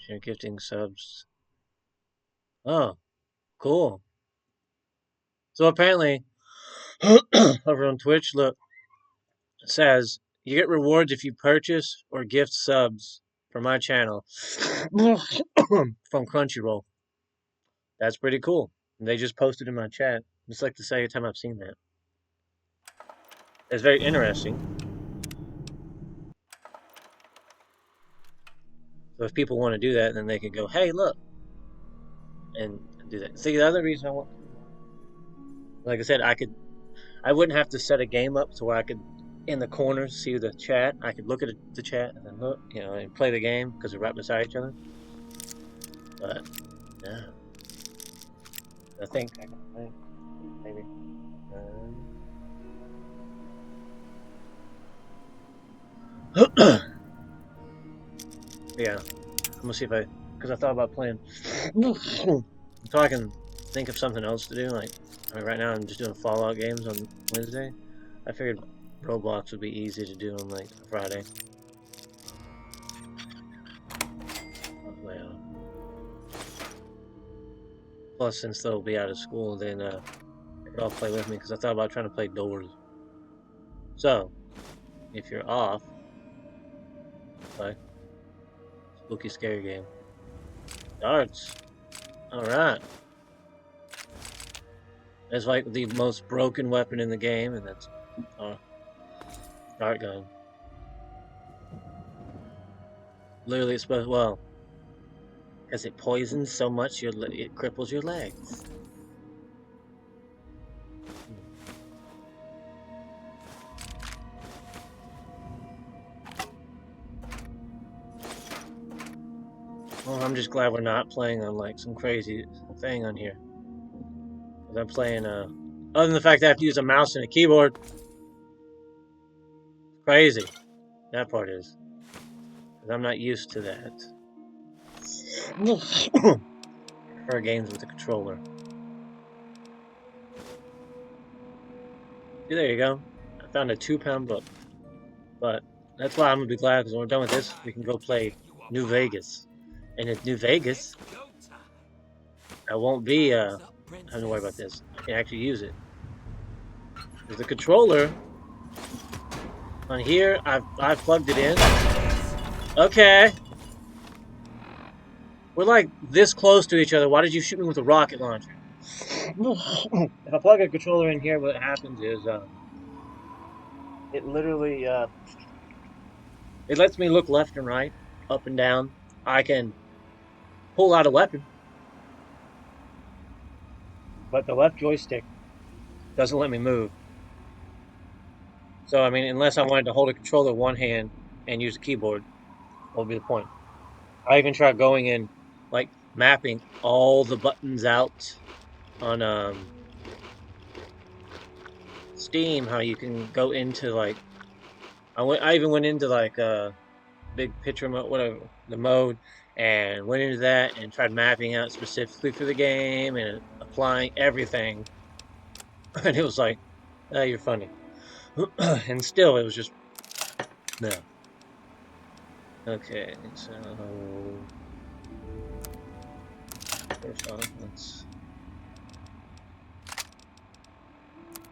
You're gifting subs. Oh, cool. So apparently, over on Twitch, look, it says you get rewards if you purchase or gift subs for my channel from Crunchyroll. That's pretty cool. And they just posted in my chat. It's like the second time I've seen that. It's very interesting. So if people want to do that, then they can go, "Hey, look," and do that. See, the other reason I want, like I said, I wouldn't have to set a game up to where I could, in the corners, see the chat. I could look at the chat and then look, and play the game because they're right beside each other. But yeah, I think I can play maybe. Yeah, I'm gonna see if because I thought about playing until I can think of something else to do. Like, I mean, right now I'm just doing Fallout games on Wednesday. I figured Roblox would be easy to do on like Friday. Well, plus, since they'll be out of school, then they could all play with me because I thought about trying to play Doors. So, if you're off, play spooky scary game. Darts. All right. It's like the most broken weapon in the game, and that's uh, dart gun. Literally, it's supposed because it poisons so much, it cripples your legs. Well, I'm just glad we're not playing on like some crazy thing on here. Because I'm playing, other than the fact that I have to use a mouse and a keyboard, crazy. That part is. Because I'm not used to that. I prefer games with a controller. See, there you go. I found a 2-pound book. But that's why I'm going to be glad because when we're done with this, we can go play New Vegas. And in New Vegas, I won't be having to worry about this. I can actually use it. Because the controller on here, I've plugged it in. Okay. We're like this close to each other. Why did you shoot me with a rocket launcher? If I plug a controller in here, what happens is it literally it lets me look left and right, up and down. I can pull out a weapon, but the left joystick doesn't let me move. So I mean, unless I wanted to hold a controller one hand and use a keyboard, what would be the point? I even tried going in, like mapping all the buttons out on Steam. How you can go into like I even went into like big picture mode, whatever the mode, and went into that and tried mapping out specifically for the game and applying everything. And it was like, oh, you're funny. And still, it was just no. Okay, so first off,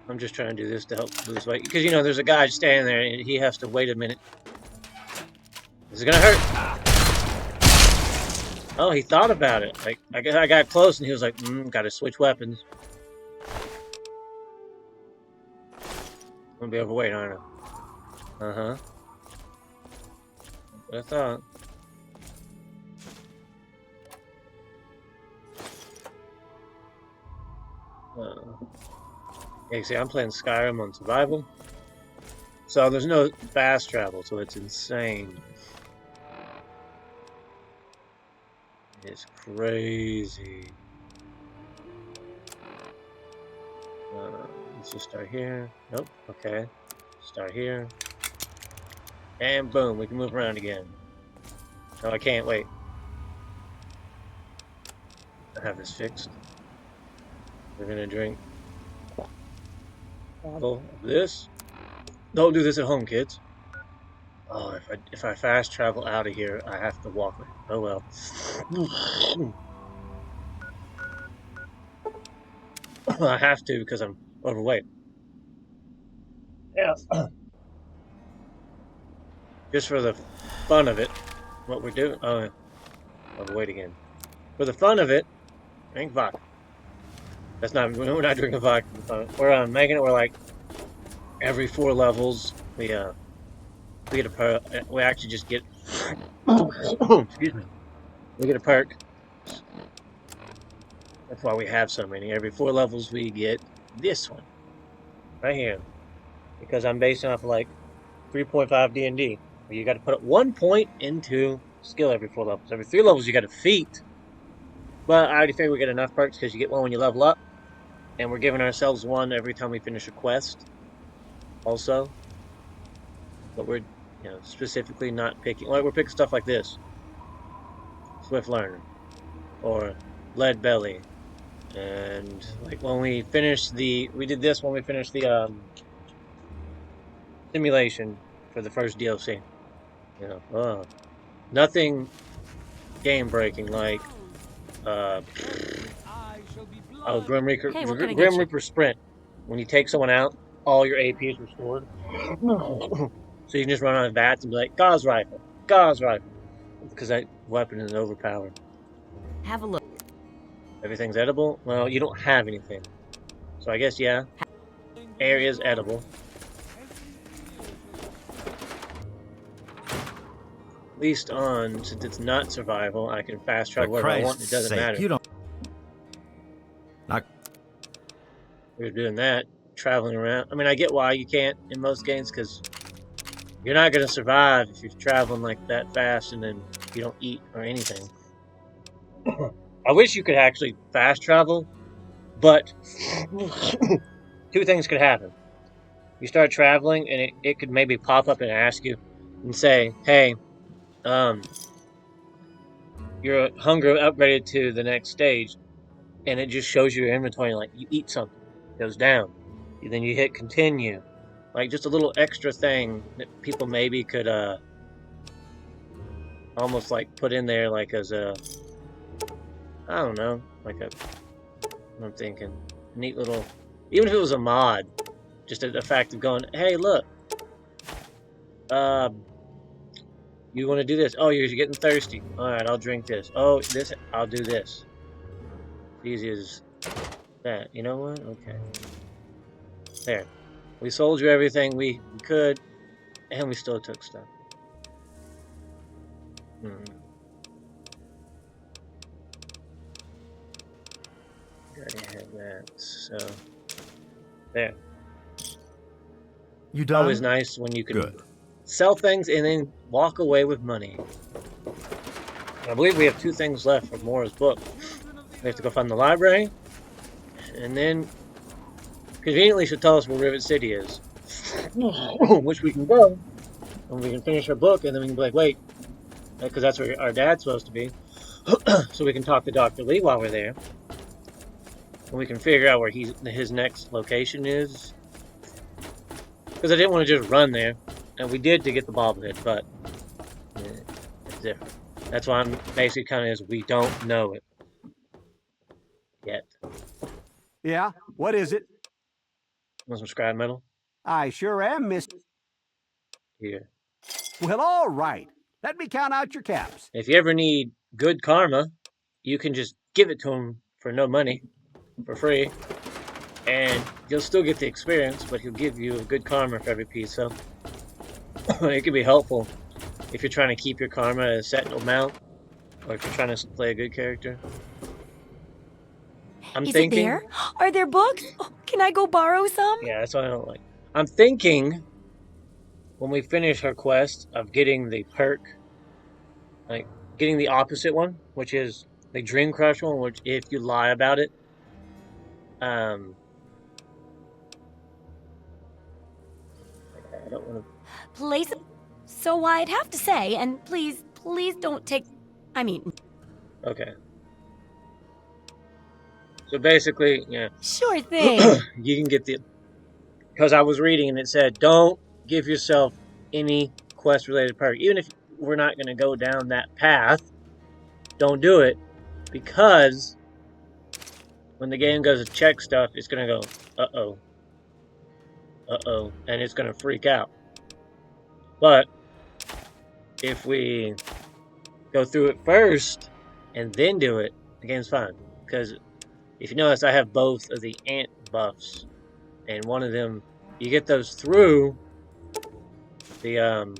I'm just trying to do this to help lose weight because there's a guy standing there and he has to wait a minute. Is it gonna hurt? Oh, he thought about it. Like I got close and he was like, "Got to switch weapons. I'm gonna be overweight, aren't I?" Uh-huh. What I thought. Yeah, see, I'm playing Skyrim on survival, so there's no fast travel, so it's insane. It's crazy. Let's just start here. Nope. Okay. Start here. And boom, we can move around again. No, I can't. Wait. I have this fixed. We're gonna drink a bottle of this. Don't do this at home, kids. Oh, if I fast travel out of here, I have to walk. Oh well. I have to because I'm overweight. Yeah. Just for the fun of it, what we're doing. Oh, overweight again. For the fun of it, drink vodka. That's not. We're not drinking vodka. For fun. We're making it. We're like every 4 levels. We get a perk. We actually just get. Excuse me. We get a perk. That's why we have so many. Every 4 levels, we get this one right here. Because I'm basing off of like 3.5 D&D. You got to put 1 point into skill every 4 levels. Every 3 levels, you got a feat. But I already figured we get enough perks because you get one when you level up, and we're giving ourselves one every time we finish a quest. Also, but we're specifically not picking. Like we're picking stuff like this, Swift Learner, or Lead Belly, and like when we did this when we finished the simulation for the first DLC. Nothing game breaking like uh Grim Reaper, Hey, what can I get Grim you? Reaper Sprint. When you take someone out, all your AP is restored. So you can just run on bats and be like, Gauss rifle, because that weapon is overpowered. Have a look. Everything's edible. Well, you don't have anything, so I guess yeah, air is edible. At least on since it's not survival, I can fast travel wherever I want. It doesn't matter. You don't. Not. We're doing that, traveling around. I mean, I get why you can't in most games because you're not going to survive if you're traveling like that fast and then you don't eat or anything. I wish you could actually fast travel, but two things could happen. You start traveling and it could maybe pop up and ask you and say, hey, um, your hunger upgraded to the next stage, and it just shows you your inventory. Like you eat something, it goes down. Then you hit continue, like just a little extra thing that people maybe could almost like put in there, like as a I don't know, like a I'm thinking neat little, even if it was a mod, just the fact of going, hey, look, uh, you want to do this? Oh, you're getting thirsty. All right, I'll drink this. Oh, this, I'll do this. Easy as that. You know what? Okay. There. We sold you everything we could, and we still took stuff. Gotta have that. So, there. You done? Always nice when you can Good. sell things and then walk away with money. I believe we have 2 things left for Mora's book. We have to go find the library, and then conveniently she'll tell us where Rivet City is, which we can go, and we can finish our book, and then we can be like, wait, because that's where our dad's supposed to be, so we can talk to Dr. Lee while we're there, and we can figure out where his next location is, because I didn't want to just run there, and we did to get the bobblehead, but it's different. That's why I'm basically kind of we don't know it yet. Yeah, what is it? Want some scrap metal? I sure am, miss. Here. Well, all right. Let me count out your caps. If you ever need good karma, you can just give it to him for no money, for free, and you'll still get the experience, but he'll give you a good karma for every piece, so it can be helpful if you're trying to keep your karma at a set amount, or if you're trying to play a good character. Is it there? Are there books? Oh, can I go borrow some? Yeah, that's what I don't like. I'm thinking when we finish our quest of getting the perk, like getting the opposite one, which is the Dream Crush one, which if you lie about it, I don't want to. Place. So I'd have to say, and please don't take. I mean. Okay. So basically, yeah. Sure thing. You can get the. Because I was reading and it said, don't give yourself any quest-related perk. Even if we're not going to go down that path, don't do it, because when the game goes to check stuff, it's going to go, uh-oh, uh-oh, and it's going to freak out. But if we go through it first and then do it, the game's fine. Because if you notice, I have both of the ant buffs, and one of them, you get those through the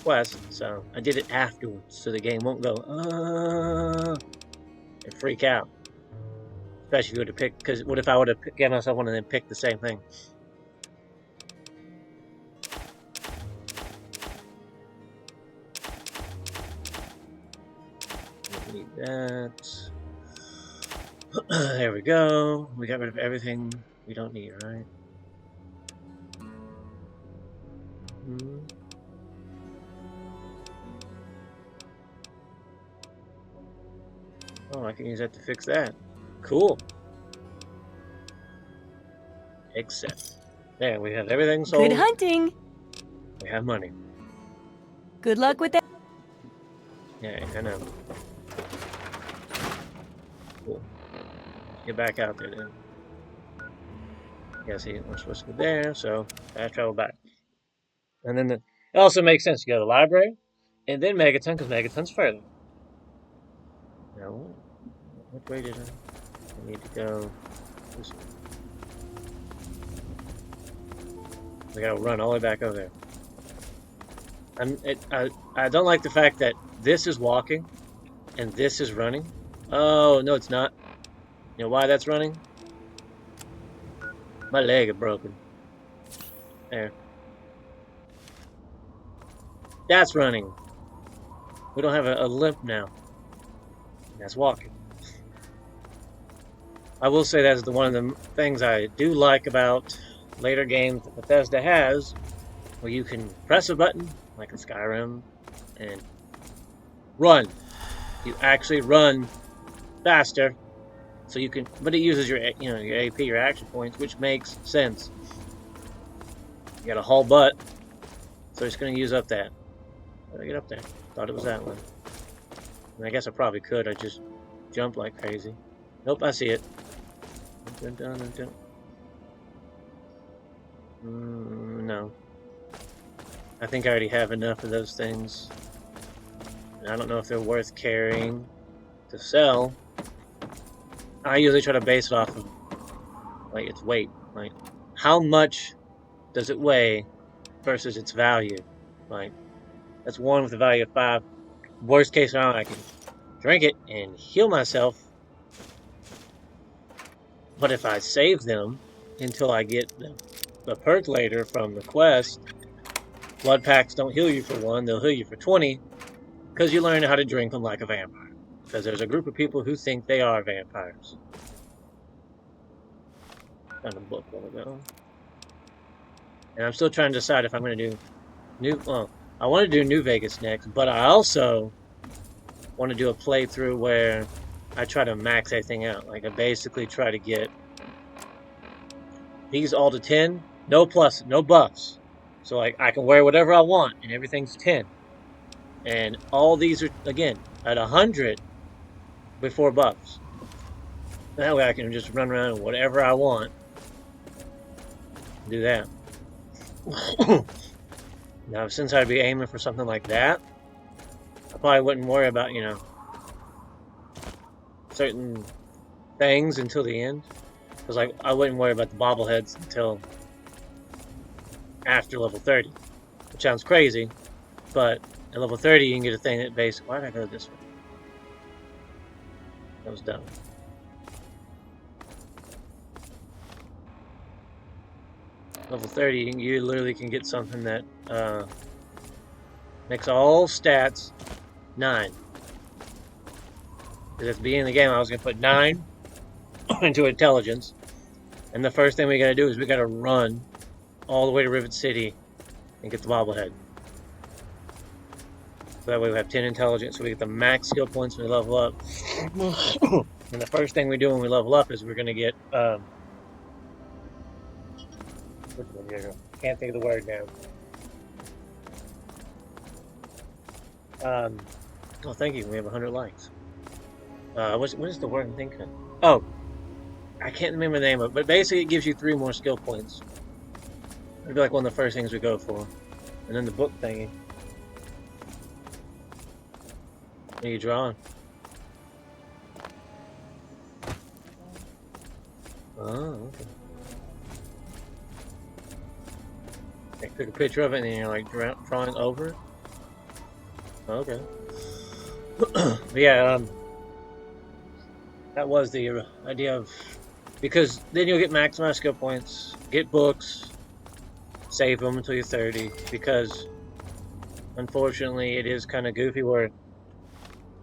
quest, so I did it afterwards, so the game won't go, and freak out. Especially if you would have picked, because what if I would have given myself one and then picked the same thing? Don't need that. There we go. We got rid of everything we don't need, right? Oh, I can use that to fix that. Cool. Except, there, we have everything sold. Good hunting. We have money. Good luck with that. Yeah, I know. Cool. Get back out there then. Yeah, see, we're supposed to go there, so I have to travel back. And then it also makes sense. You go to the library, and then Megaton, because Megaton's further. Now, which way did I need to go? This way. We gotta run all the way back over there. I don't like the fact that this is walking, and this is running. Oh, no, it's not. You know why that's running? My leg is broken. There. That's running. We don't have a limp now. That's walking. I will say that's one of the things I do like about later games that Bethesda has, where you can press a button, like in Skyrim, and run. You actually run faster, so you can. But it uses your, your AP, your action points, which makes sense. You got a haul butt, so it's going to use up that. How did I get up there? Thought it was that one. And I guess I probably could. I just jumped like crazy. Nope, I see it. No. I think I already have enough of those things. And I don't know if they're worth carrying to sell. I usually try to base it off of, like, its weight. Like, how much does it weigh versus its value? Like, that's one with a value of 5. Worst case scenario, I can drink it and heal myself. But if I save them until I get the perk later from the quest, blood packs don't heal you for 1, they'll heal you for 20, because you learn how to drink them like a vampire. Because there's a group of people who think they are vampires. Found a book a while ago. And I'm still trying to decide if I'm going to do I want to do New Vegas next, but I also want to do a playthrough where I try to max everything out. Like, I basically try to get these all to 10, no plus, no buffs. So, like, I can wear whatever I want, and everything's 10. And all these are, again, at 100 before buffs. That way I can just run around whatever I want. Do that. Now, since I'd be aiming for something like that, I probably wouldn't worry about, certain things until the end. Because, like, I wouldn't worry about the bobbleheads until after level 30. Which sounds crazy, but at level 30 you can get a thing that basically... Why did I go this way? That was dumb. Level 30, you literally can get something that makes all stats 9. Because at the beginning of the game, I was going to put 9 into intelligence. And the first thing we got to do is we got to run all the way to Rivet City and get the bobblehead. So that way we have 10 intelligence, so we get the max skill points when we level up. And the first thing we do when we level up is we're going to get... can't think of the word now. Oh, thank you. We have 100 likes. What is the word I'm thinking of? Oh, I can't remember the name of it, but basically it gives you 3 more skill points. It'd be like one of the first things we go for. And then the book thingy. What are you drawing? Oh, okay. I took a picture of it and then you're like drawing over it? Okay. But yeah, that was the idea of... Because then you'll get maximized skill points, get books, save them until you're 30, because unfortunately it is kind of goofy where,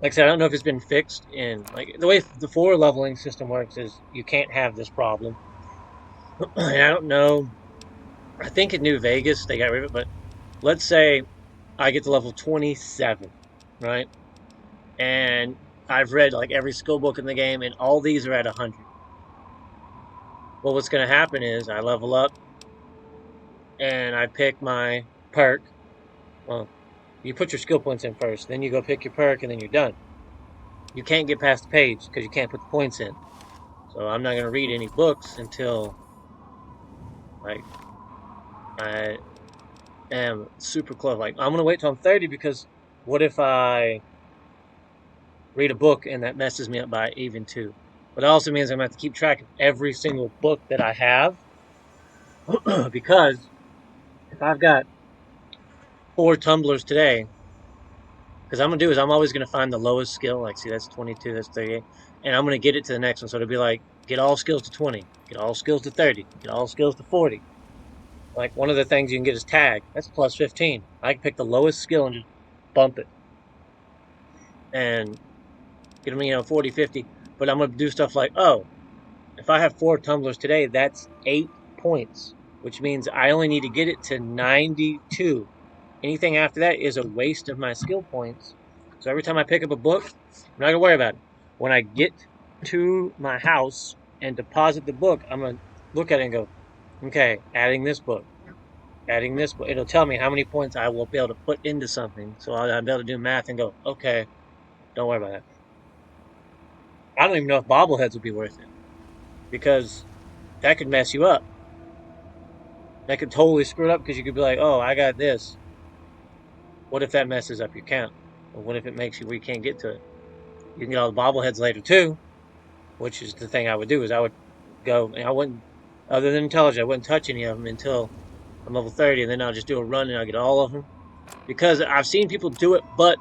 like I said, I don't know if it's been fixed in, like, the way the 4 leveling system works is you can't have this problem. And I don't know, I think in New Vegas they got rid of it, but let's say I get to level 27, right? And I've read like every skill book in the game and all these are at 100. Well, what's going to happen is I level up and I pick my perk. Well, you put your skill points in first, then you go pick your perk, and then you're done. You can't get past the page because you can't put the points in. So I'm not going to read any books until, like, I am super close. Like, I'm going to wait till I'm 30 because what if I read a book and that messes me up by even 2? But it also means I'm going to have to keep track of every single book that I have because if I've got 4 tumblers today, because I'm going to do is I'm always going to find the lowest skill. Like, see, that's 22, that's 38. And I'm going to get it to the next one. So it'll be like, get all skills to 20, get all skills to 30, get all skills to 40. Like, one of the things you can get is tag. That's plus 15. I can pick the lowest skill and just bump it. And get them, 40, 50. But I'm going to do stuff like, oh, if I have 4 tumblers today, that's 8 points. Which means I only need to get it to 92. Anything after that is a waste of my skill points. So every time I pick up a book, I'm not going to worry about it. When I get to my house and deposit the book, I'm going to look at it and go, okay, adding this book. It'll tell me how many points I will be able to put into something. So I'll be able to do math and go, okay, don't worry about that. I don't even know if bobbleheads would be worth it. Because that could mess you up. That could totally screw it up because you could be like, oh, I got this. What if that messes up your count? Or what if it makes you where you can't get to it? You can get all the bobbleheads later too, which is the thing I would do, is I would go, and I wouldn't, other than intelligence, I wouldn't touch any of them until I'm level 30, and then I'll just do a run and I'll get all of them. Because I've seen people do it, but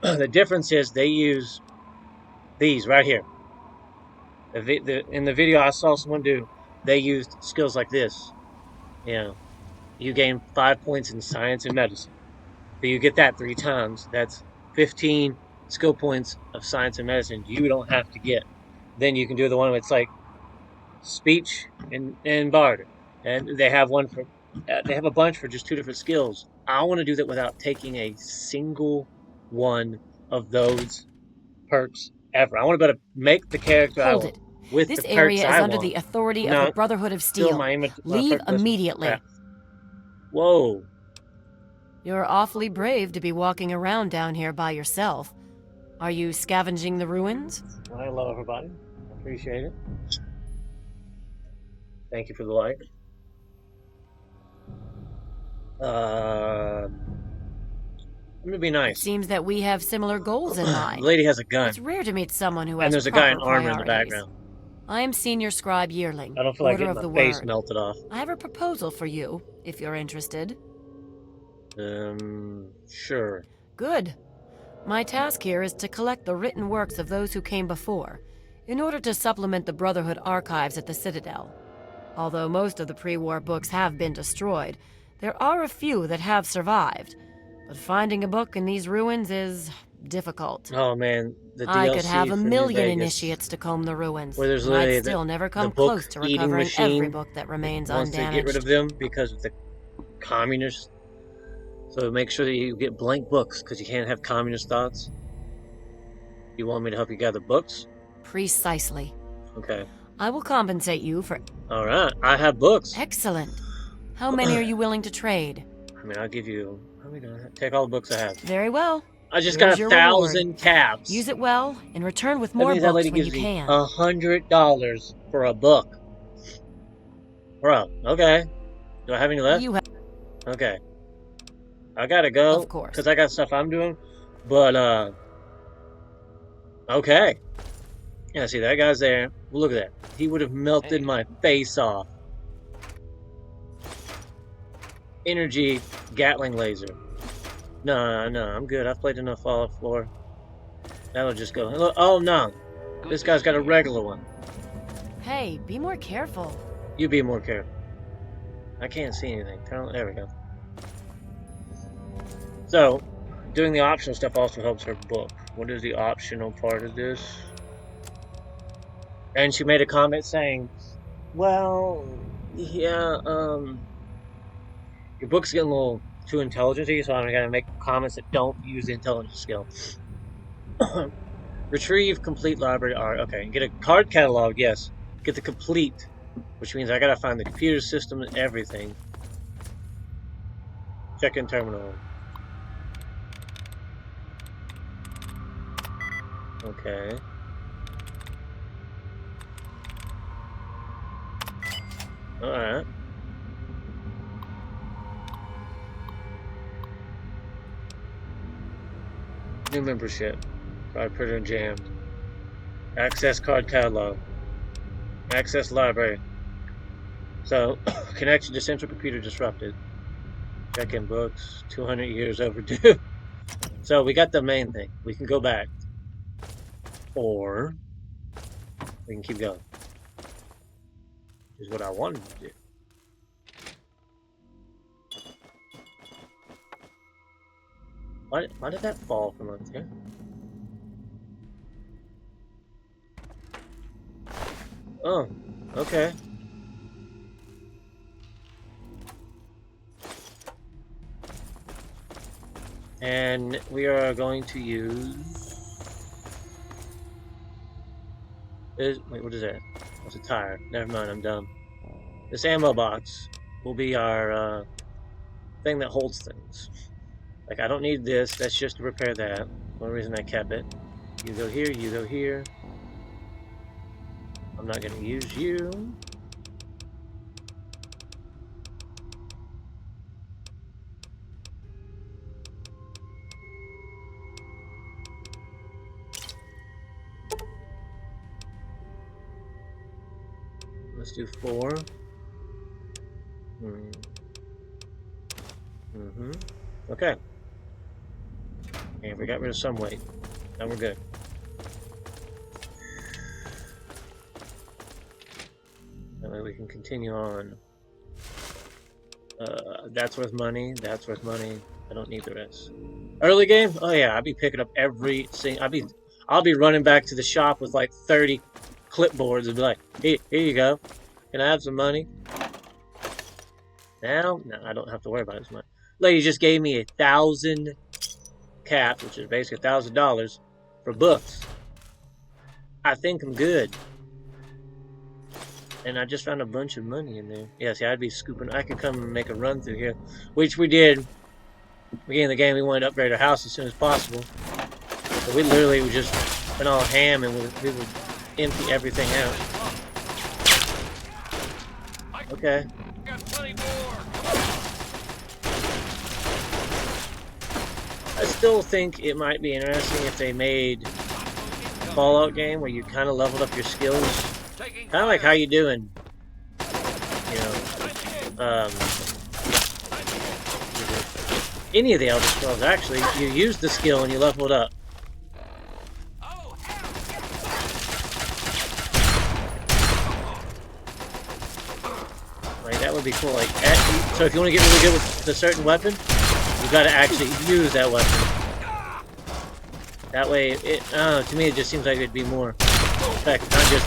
the difference is they use these right here. In the video I saw someone do, they used skills like this. You gain 5 points in science and medicine. So you get that 3 times. That's 15 skill points of science and medicine you don't have to get. Then you can do the one where it's like speech and barter. And they have one for, they have a bunch for just 2 different skills. I want to do that without taking a single one of those perks ever. I want to be able to make the character I want with this the perks area is I under want. the authority No, of the Brotherhood of Steel. Leave immediately. Whoa. You're awfully brave to be walking around down here by yourself. Are you scavenging the ruins? Well, hello, everybody. I appreciate it. Thank you for the like. I'm gonna be nice. It seems that we have similar goals in mind. The lady has a gun. It's rare to meet someone who has and there's a guy in proper armor in the priorities. background. I am Senior Scribe Yearling, I don't feel like Order getting of my the face Word. melted off. I have a proposal for you, if you're interested. Sure. Good. My task here is to collect the written works of those who came before, in order to supplement the Brotherhood archives at the Citadel. Although most of the pre-war books have been destroyed, there are a few that have survived. But finding a book in these ruins is difficult. Oh man, the DLC I could have a for New million Vegas, initiates to comb the ruins, where there's and literally I'd still never come the book close to eating recovering machine every book that remains once they undamaged. get rid of them because of the communists. So make sure that you get blank books because you can't have communist thoughts. You want me to help you gather books? Precisely. Okay. I will compensate you for... All right. I have books. Excellent. How many are you willing to trade? I mean, I'll give you... How are we doing? Take all the books I have. Very well. I just Here's got your 1,000 caps. Use it well and return with That more means that books lady when you gives me can. $100 for a book. Bro, okay. Do I have any left? You have, Okay. I gotta go. of course. Because I got stuff I'm doing. But, okay. Yeah, see, that guy's there. Look at that. He would have melted my face off. Energy Gatling laser. No, I'm good. I've played enough Fallout 4. That'll just go. Look, oh, no. This guy's got a regular one. Hey, be more careful. You be more careful. I can't see anything. There we go. So, doing the optional stuff also helps her book. What is the optional part of this? And she made a comment saying, well, yeah, your book's getting a little too intelligent-y, so I'm gonna make comments that don't use the intelligence skill. Retrieve complete library art. Okay, get a card catalog, yes. Get the complete, which means I gotta find the computer system and everything. Check in terminal. Okay. Alright. New membership. Card printer jammed. Access card catalog. Access library. So, connection to central computer disrupted. Check in books. 200 years overdue. So, we got the main thing. We can go back. Or, we can keep going. Is what I wanted to do. Why did that fall from up there? Oh, okay. And we are going to use... wait, what is that? That's a tire. Never mind, I'm dumb. This ammo box will be our thing that holds things. Like, I don't need this. That's just to repair that. One reason I kept it. You go here, you go here. I'm not going to use you. Let's do 4. Okay. And we got rid of some weight. Now we're good. That way we can continue on. That's worth money. That's worth money. I don't need the rest. Early game? Oh yeah, I'll be picking up every single. I'll be running back to the shop with like 30 clipboards and be like, here you go. Can I have some money? Now, no, I don't have to worry about it as much. Lady just gave me 1,000 caps, which is basically $1,000 for books. I think I'm good. And I just found a bunch of money in there. Yeah, see, I'd be scooping. I could come and make a run through here, which we did. Beginning of the game, we wanted to upgrade our house as soon as possible. So we literally would just went all ham and we would empty everything out. Okay. Got plenty more. I still think it might be interesting if they made a Fallout game where you kind of leveled up your skills. Kind of like how you doing, you know, any of the Elder Scrolls, actually. You use the skill and you level it up. Like, that would be cool. Like, so if you want to get really good with a certain weapon, you got to actually use that weapon. That way, to me, it just seems like it'd be more effective. Not just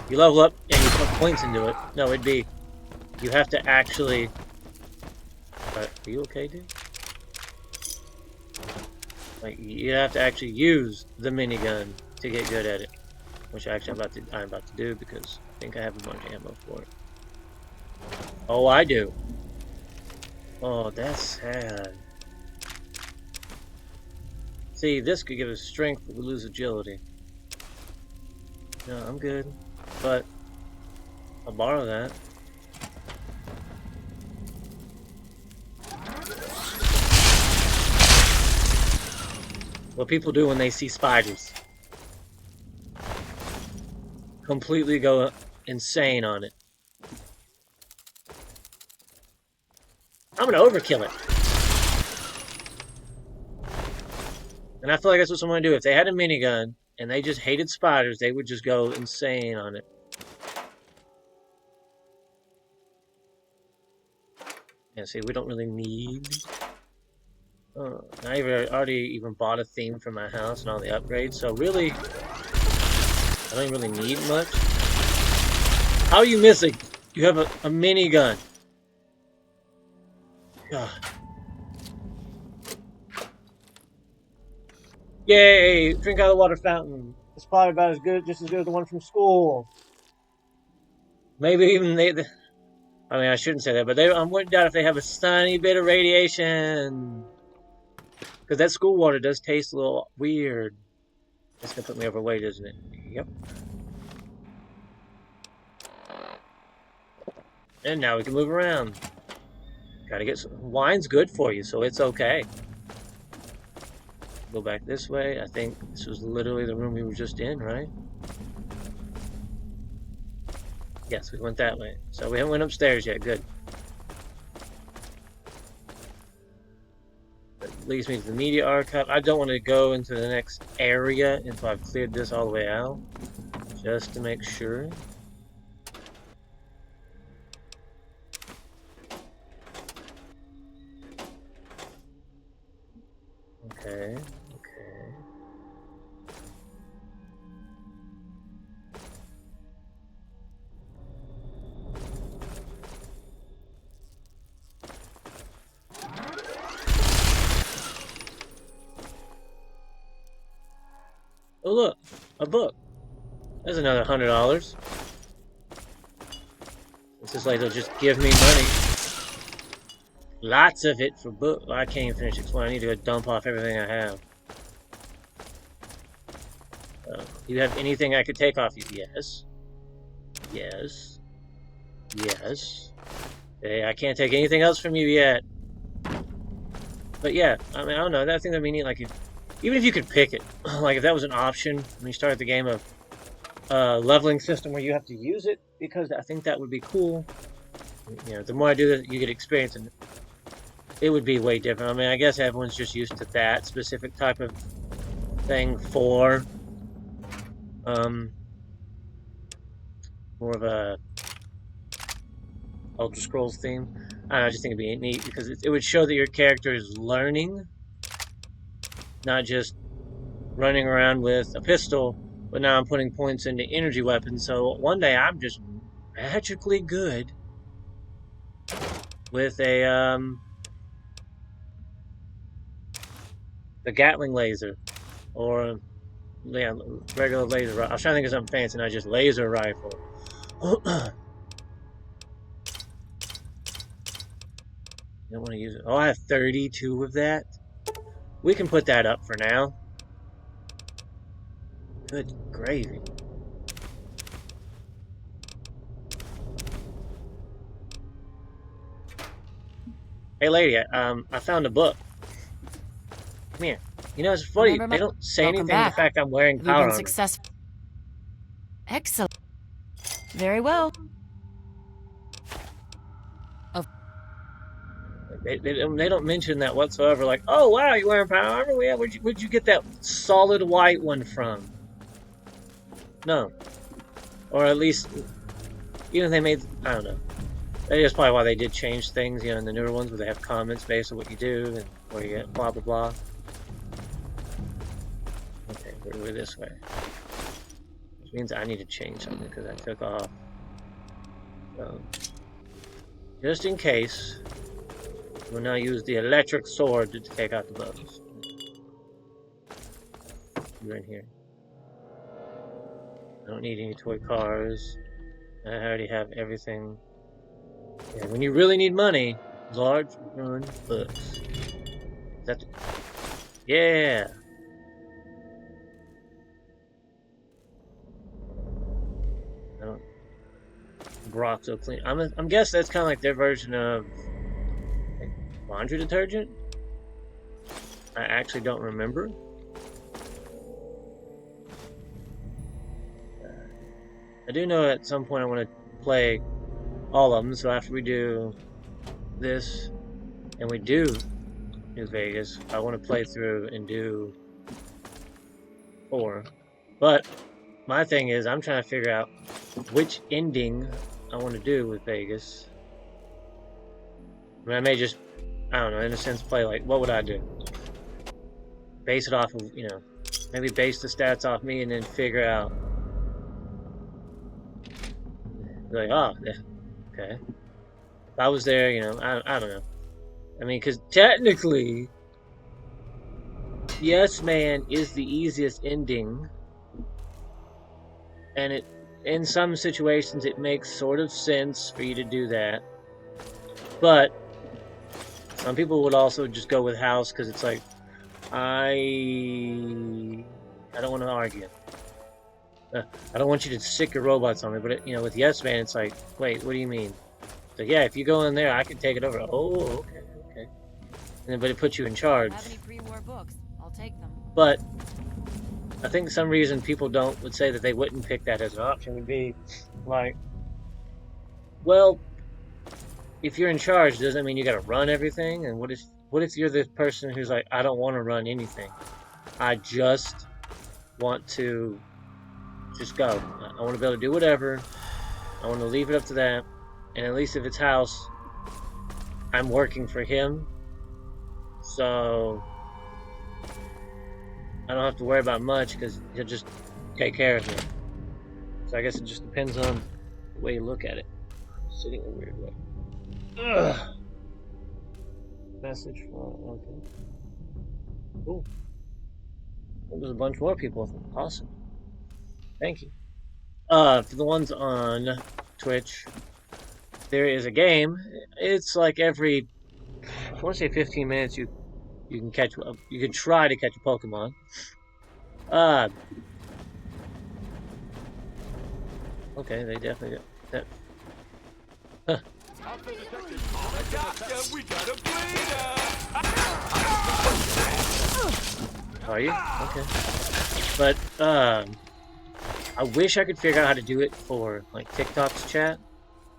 you level up and you put points into it. No, it'd be you have to actually. Are you okay, dude? Like, you have to actually use the minigun to get good at it, which actually I'm about to do because I think I have a bunch of ammo for it. Oh, I do. Oh, that's sad. See, this could give us strength, but we lose agility. No, I'm good. But I'll borrow that. What people do when they see spiders. Completely go insane on it. I'm gonna overkill it. And I feel like that's what someone would do. If they had a minigun and they just hated spiders, they would just go insane on it. Yeah, see, we don't really need... I already even bought a theme for my house and all the upgrades, so really, I don't really need much. How are you missing? You have a minigun. God. Yay! Drink out of the water fountain. It's probably about as good, just as good as the one from school. Maybe even I mean, I shouldn't say that, but I wouldn't doubt if they have a tiny bit of radiation. Because that school water does taste a little weird. That's gonna put me overweight, isn't it? Yep. And now we can move around. Gotta get some... Wine's good for you, so it's okay. Go back this way. I think this was literally the room we were just in, right? Yes, we went that way. So we haven't went upstairs yet. Good. That leads me to the media archive. I don't want to go into the next area until I've cleared this all the way out. Just to make sure. Okay. Oh look, a book. There's another $100. This is like they'll just give me money. Lots of it for book. Well, I can't even finish exploring. I need to go dump off everything I have. Do you have anything I could take off you? Yes. Yes. Yes. Okay, I can't take anything else from you yet. But yeah, I mean, I don't know. I think that'd be neat. Like, even if you could pick it, like if that was an option when you start the game of leveling system where you have to use it, because I think that would be cool. You know, the more I do that, you get experience, and it would be way different. I mean, I guess everyone's just used to that specific type of thing for more of a Elder Scrolls theme. I don't know, I just think it'd be neat because it would show that your character is learning, not just running around with a pistol, but now I'm putting points into energy weapons, so one day I'm just magically good with a the Gatling laser, or yeah, regular laser. I was trying to think of something fancy, not just laser rifle. You don't want to use it. Oh, I have 32 of that. We can put that up for now. Good gravy. Hey, lady, I found a book. Come here. You know, it's funny. They don't say anything to the fact I'm wearing power armor. Successful. Excellent. Very well. They don't mention that whatsoever. Like, oh wow, you're wearing power armor? Yeah, where'd you get that solid white one from? No. Or at least, even if they made, I don't know. That is probably why they did change things, you know, in the newer ones where they have comments based on what you do and where you get blah blah blah. Okay, we're this way. Which means I need to change something because I took off. So, just in case, we'll now use the electric sword to take out the bugs. You're in here. I don't need any toy cars. I already have everything. Yeah, when you really need money, large run books. Yeah. I don't. Brock so clean. I'm guessing that's kind of like their version of like, laundry detergent. I actually don't remember. I do know at some point I want to play all of them. So after we do this and we do New Vegas, I want to play through and do 4. But my thing is, I'm trying to figure out which ending I want to do with Vegas. I mean, I may just, I don't know, in a sense, play like, what would I do? Base it off of, you know, maybe base the stats off me and then figure out. Like, oh, yeah, okay. If I was there, you know, I don't know. I mean, because technically, Yes Man is the easiest ending. And it, in some situations, it makes sort of sense for you to do that. But some people would also just go with House because it's like, I don't want to argue. I don't want you to sick your robots on me, but you know, with Yes Man, it's like, wait, what do you mean? So yeah, if you go in there, I can take it over. Oh, okay, okay. And then, but it puts you in charge. Have any pre-war books? I'll take them. But I think some reason people would say that they wouldn't pick that as an option would be like, well, if you're in charge, doesn't that mean you got to run everything? And what if you're the person who's like, I don't want to run anything. I just want to just go. I want to be able to do whatever. I want to leave it up to that. And at least if it's House, I'm working for him. So I don't have to worry about much because he'll just take care of me. So I guess it just depends on the way you look at it. I'm sitting in a weird way. Ugh. Message from, okay. Cool. There's a bunch more people. Awesome. Thank you. For the ones on Twitch, there is a game. It's like every, I want to say 15 minutes you can catch, you can try to catch a Pokemon. Okay, they definitely got that. Huh. Doctor, we got a bleeder! Are you? Okay. But, I wish I could figure out how to do it for, like, TikTok's chat.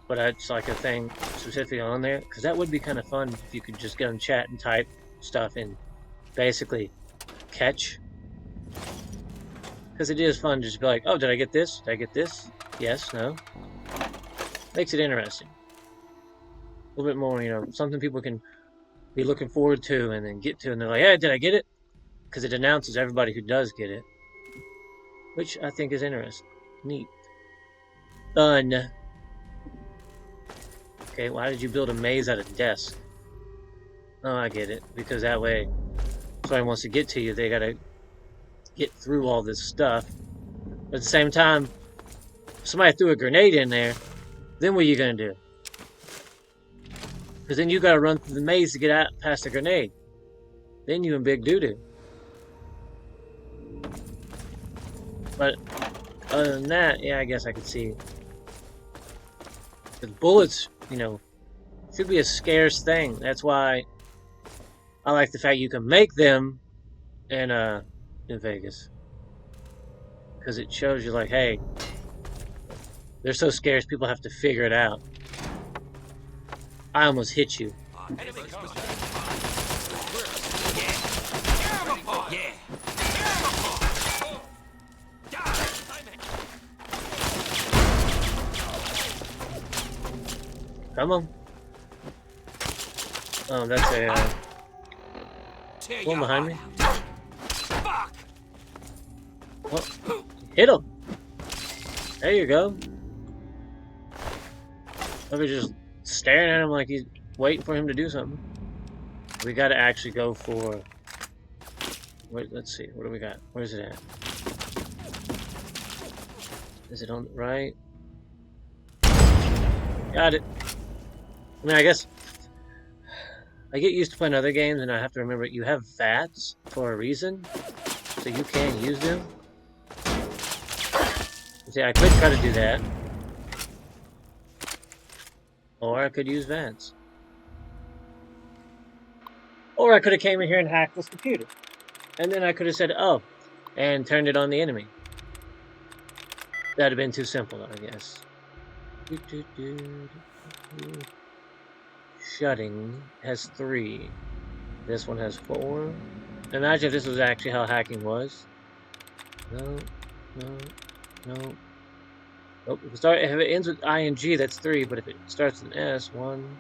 But it's like a thing specifically on there. Because that would be kind of fun if you could just get on chat and type stuff and basically catch. Because it is fun to just be like, oh, did I get this? Did I get this? Yes, no. Makes it interesting. A little bit more, you know, something people can be looking forward to and then get to. And they're like, hey, did I get it? Because it announces everybody who does get it. Which I think is interesting. Neat. Fun. Okay, why did you build a maze out of desk? Oh, I get it. Because that way, if somebody wants to get to you, they gotta get through all this stuff. But at the same time, if somebody threw a grenade in there, then what are you gonna do? Because then you gotta run through the maze to get out past the grenade. Then you in big doo-doo. But other than that, yeah, I guess I could see. The bullets, you know, should be a scarce thing. That's why I like the fact you can make them in Vegas. Because it shows you like, hey, they're so scarce people have to figure it out. I almost hit you. Come on. Oh, that's a one behind me. Oh, hit him. There you go. Look at just staring at him like he's waiting for him to do something. We gotta actually go for. Wait, let's see. What do we got? Where's it at? Is it on the right? Got it. I mean, I guess I get used to playing other games, and I have to remember you have VATs for a reason, so you can use them. See, I could try to do that. Or I could use Vance. Or I could have came in here and hacked this computer. And then I could have said, oh, and turned it on the enemy. That'd have been too simple, I guess. Shutting has 3. This one has 4. Imagine if this was actually how hacking was. No. Nope. If it ends with ing, that's 3. But if it starts with S, 1,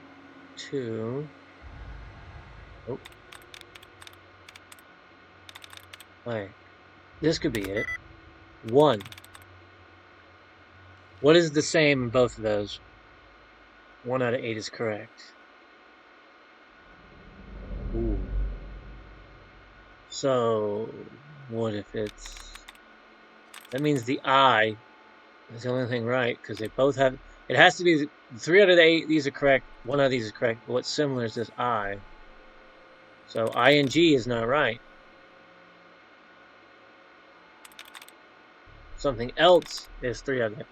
2. Nope. Wait. This could be it. 1. What is the same in both of those? 1 out of 8 is correct. Ooh. So, what if it's... That means the I is the only thing right, because they both have... It has to be 3 out of the 8, these are correct, 1 out of these is correct, but what's similar is this I. So, ing is not right. Something else is 3 out of 8.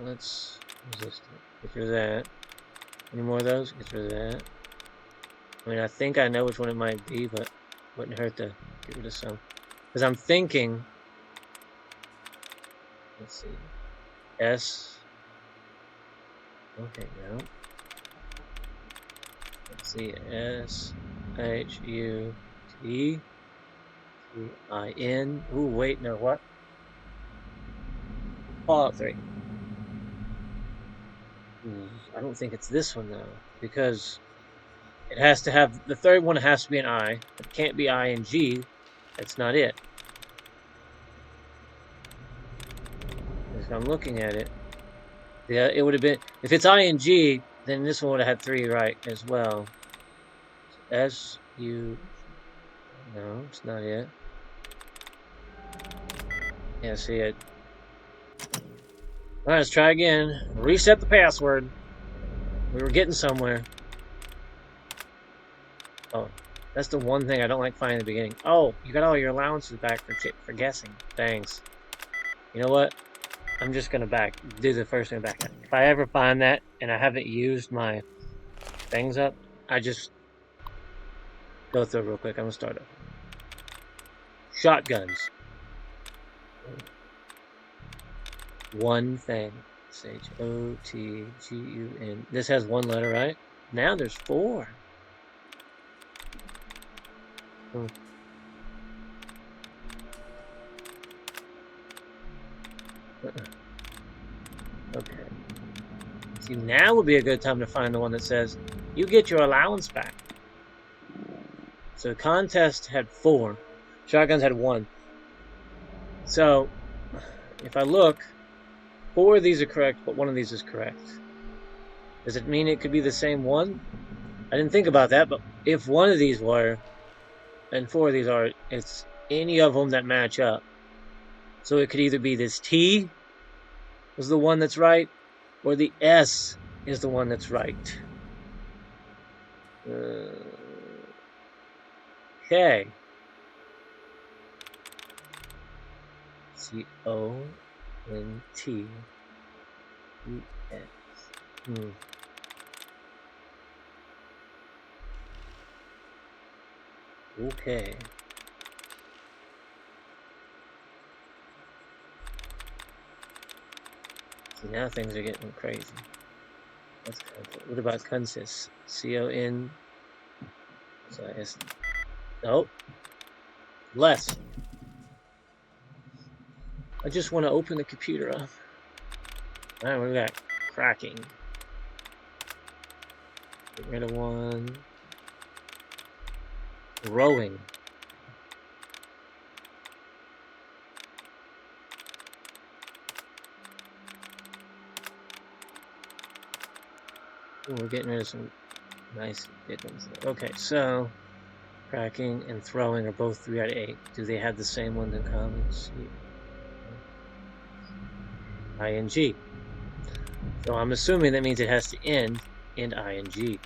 Let's resist it. Get rid of that. Any more of those? Get rid of that. I mean, I think I know which one it might be, but wouldn't hurt to get rid of some. Because I'm thinking... Let's see. S. Okay, no. Let's see. S. H. U. T. T. I. N. Ooh, wait, no, what? Fallout 3. I don't think it's this one, though. Because it has to have... The third one has to be an I. It can't be ing. That's not it. If I'm looking at it, yeah, it would have been... If it's ing, then this one would have had 3 right as well. S, U... No, it's not it. Yeah, see it. Alright, let's try again. Reset the password. We were getting somewhere. Oh, that's the one thing I don't like finding in the beginning. Oh, you got all your allowances back for guessing. Thanks. You know what? I'm just gonna do the first thing back. If I ever find that and I haven't used my things up, I just go through it real quick. I'm gonna start up. Shotguns. One thing. S-H-O-T-G-U-N. This has 1 letter, right? Now there's 4. Okay. See, now would be a good time to find the one that says, you get your allowance back. So contest had 4. Shotguns had 1. So, if I look, 4 of these are correct, but 1 of these is correct. Does it mean it could be the same one? I didn't think about that, but if 1 of these were, and 4 of these are, it's any of them that match up. So it could either be this T is the one that's right, or the S is the one that's right. Okay. C-O-N-T-E-S. Okay. See, now things are getting crazy. What about consist? C-O-N... So I guess... Nope. Less. I just want to open the computer up. Alright, what do we got? Cracking. Get rid of 1. Rowing. Ooh, we're getting rid of some nice big ones there. Okay, so cracking and throwing are both 3 out of 8. Do they have the same ones in common? ing. So I'm assuming that means it has to end in ing.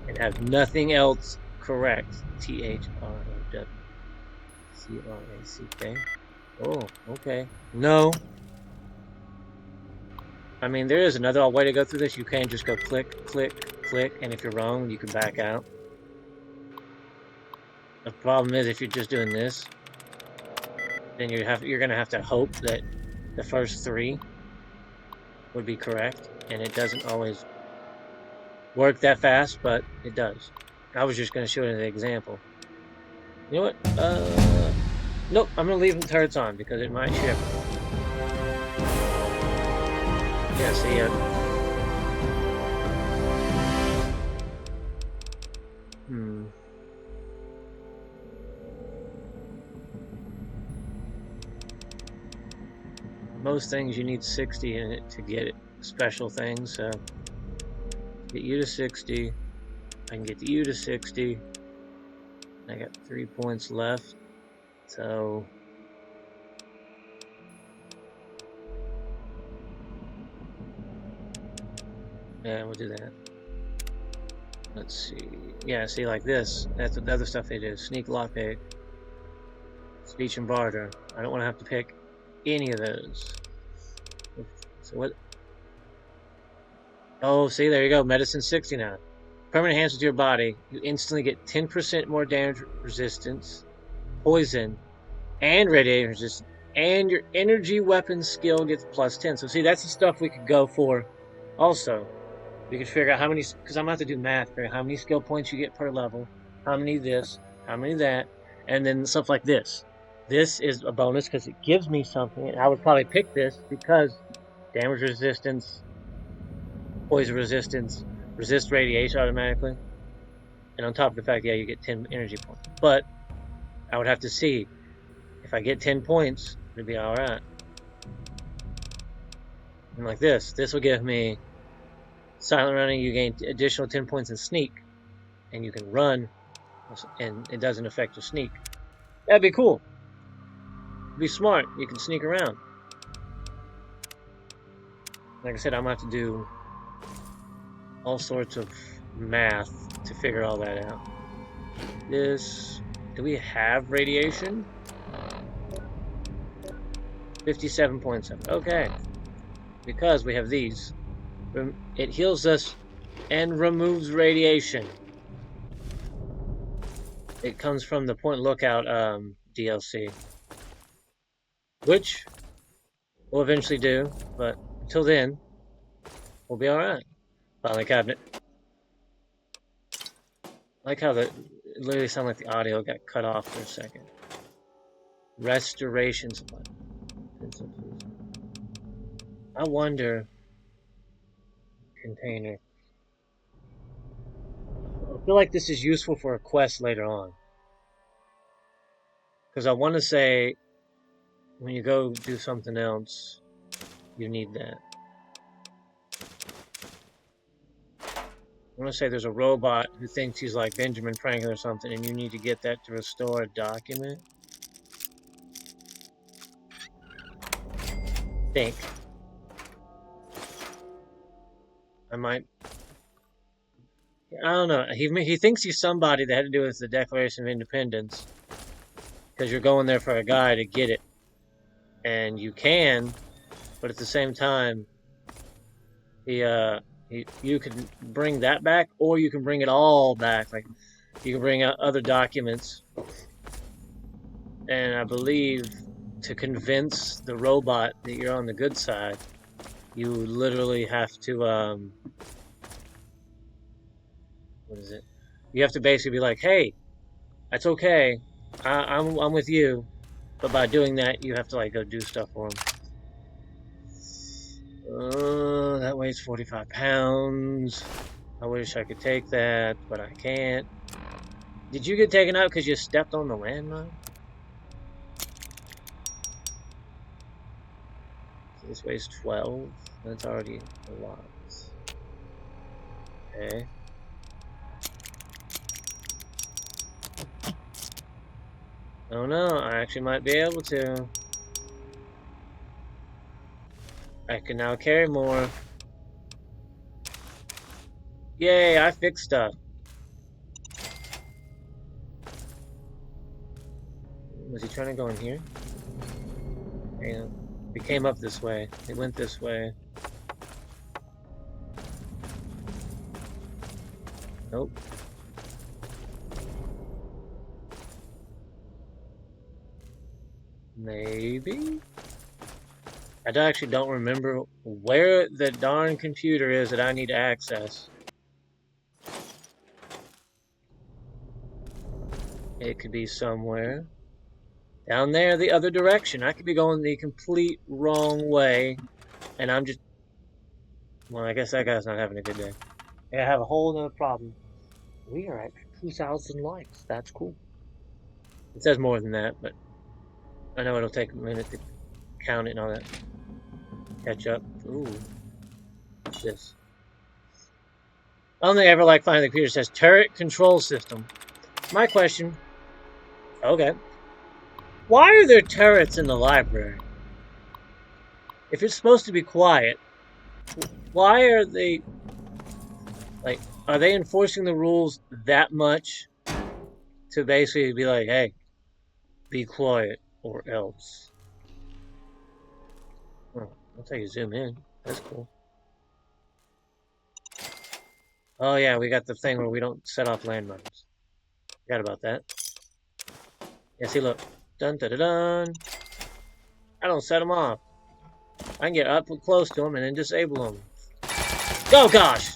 And have nothing else correct. T-H-R-O-W. C-R-A-C-K. Oh, okay. No. I mean, there is another way to go through this. You can just go click, click, click, and if you're wrong, you can back out. The problem is if you're just doing this, then you're gonna have to hope that the first 3 would be correct, and it doesn't always work that fast, but it does. I was just gonna show it as an example. You know what? Nope, I'm gonna leave the turrets on because it might ship. Yeah, see ya. Most things you need 60 in it to get it. Special things, so get you to 60. I can get you to 60. I got 3 points left, so yeah, we'll do that. Let's see. Yeah, see, like this. That's the other stuff they do. Sneak, lockpick, speech, and barter. I don't want to have to pick any of those. So what? Oh, see, there you go. Medicine 60 now. Permanent enhancement to your body. You instantly get 10% more damage resistance, poison, and radiation resistance. And your energy weapon skill gets plus 10. So see, that's the stuff we could go for also. We could figure out how many, because I'm going to have to do math, figure out how many skill points you get per level, how many this, how many that, and then stuff like this. This is a bonus because it gives me something, and I would probably pick this because damage resistance, poison resistance, resist radiation automatically, and on top of the fact, yeah, you get 10 energy points. But I would have to see if I get 10 points, it'd be all right. And like this will give me silent running. You gain additional 10 points in sneak, and you can run, and it doesn't affect your sneak. That'd be cool. Be smart. You can sneak around. Like I said, I'm gonna have to do all sorts of math to figure all that out. This, do we have radiation? 57.7. Okay. Because we have these. It heals us and removes radiation. It comes from the Point Lookout DLC. Which we'll eventually do, but until then, we'll be alright. Filing cabinet. I like how it literally sounded like the audio got cut off for a second. Restoration supply. I wonder. Container. I feel like this is useful for a quest later on. Because I want to say, when you go do something else, you need that. I want to say there's a robot who thinks he's like Benjamin Franklin or something, and you need to get that to restore a document. Think. I might. I don't know. He thinks he's somebody that had to do with the Declaration of Independence, because you're going there for a guy to get it, and you can, but at the same time, you can bring that back, or you can bring it all back. Like you can bring out other documents, and I believe to convince the robot that you're on the good side, you literally have to what is it? You have to basically be like, hey, that's okay. I'm with you, but by doing that, you have to like go do stuff for him. That weighs 45 pounds. I wish I could take that, but I can't. Did you get taken out because you stepped on the landmine? So this weighs 12. That's already a lot. Okay. Oh no, I actually might be able to. I can now carry more. Yay, I fixed stuff. Was he trying to go in here? Hang on. We came up this way. It went this way. Nope. Maybe? I actually don't remember where the darn computer is that I need to access. It could be somewhere. Down there, the other direction. I could be going the complete wrong way. And I'm just... Well, I guess that guy's not having a good day. I have a whole other problem. We are at 2,000 likes. That's cool. It says more than that, but I know it'll take a minute to count it and all that. Catch up. Ooh. What's this? I don't think I ever like finding the computer says turret control system. My question. Okay. Why are there turrets in the library? If it's supposed to be quiet, why are they... Like, are they enforcing the rules that much to basically be like, hey, be quiet or else? Oh, I'll take a zoom in. That's cool. Oh yeah, we got the thing where we don't set off landmines. Forgot about that. Yeah, see, look. Dun dun dun dun. I don't set them off. I can get up close to them and then disable them. Oh gosh!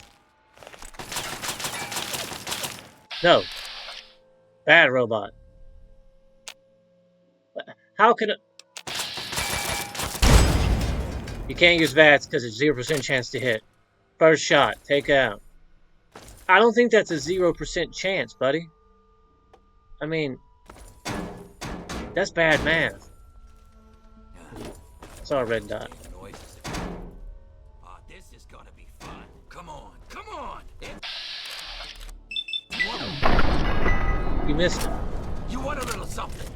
No. Bad robot. How can it... You can't use VATS because it's 0% chance to hit. First shot, take out. I don't think that's a 0% chance, buddy. I mean, that's bad math. I saw a red dot. Oh, this is gonna be fun. Come on, come on. You missed it. You want a little something?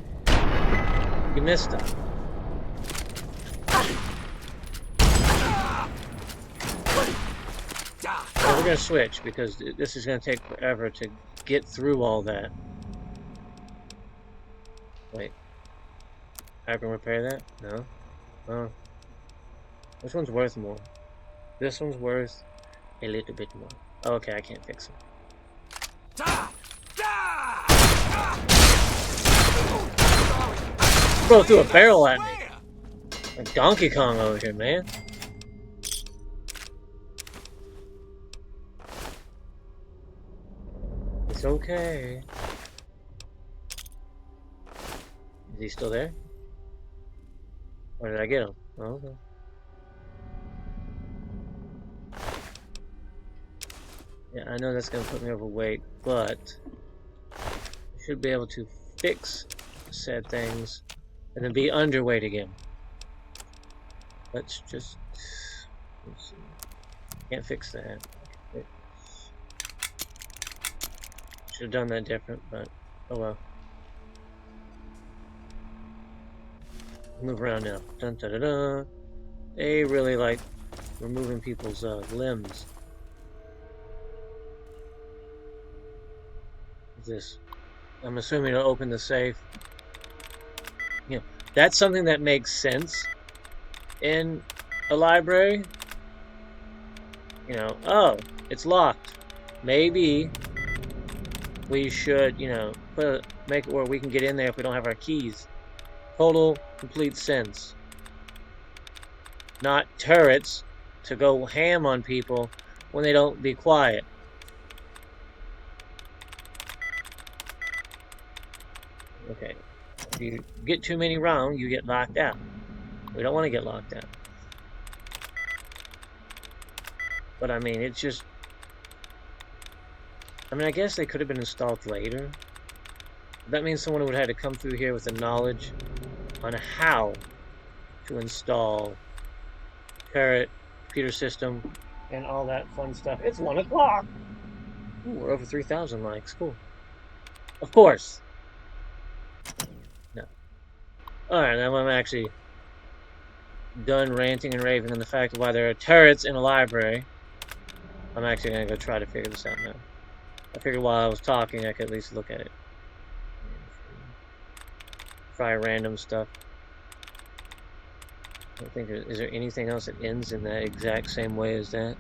You missed it. So we're gonna switch because this is gonna take forever to get through all that. Wait. I can repair that? No? Oh. Which one's worth more? This one's worth a little bit more. Oh, okay, I can't fix it. Bro threw a barrel at me. Like Donkey Kong over here, man. It's okay. Is he still there? Or did I get him? Oh, okay. Yeah, I know that's gonna put me overweight, but I should be able to fix said things and then be underweight again. Let's see. Can't fix that. Should have done that different, but oh well. Move around now. Dun dun dun dun. They really like removing people's limbs. What's this? I'm assuming to open the safe. You know, that's something that makes sense in a library. You know, oh, it's locked. Maybe we should, you know, make it where we can get in there if we don't have our keys. Total, complete sense. Not turrets to go ham on people when they don't be quiet. Okay. If you get too many rounds, you get locked out. We don't want to get locked out. But I mean, it's just... I mean, I guess they could have been installed later. That means someone would have had to come through here with the knowledge on how to install turret, computer system, and all that fun stuff. It's 1 o'clock! Ooh, we're over 3,000 likes. Cool. Of course! No. Alright, now I'm actually done ranting and raving on the fact of why there are turrets in a library. I'm actually going to go try to figure this out now. I figured while I was talking, I could at least look at it. Try random stuff. I don't think is there anything else that ends in that exact same way as that?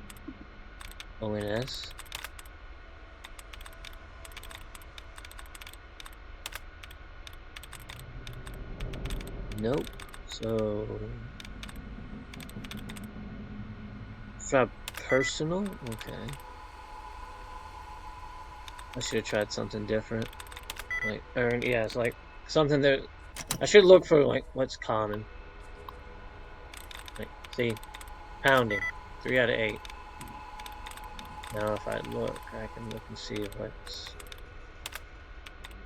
ONS. Nope. So... Try personal? Okay. I should have tried something different. Like, earn, yeah, it's like something that... I should look for, like, what's common. Like, see? Pounding. 3 out of 8. Now if I look, I can look and see what's...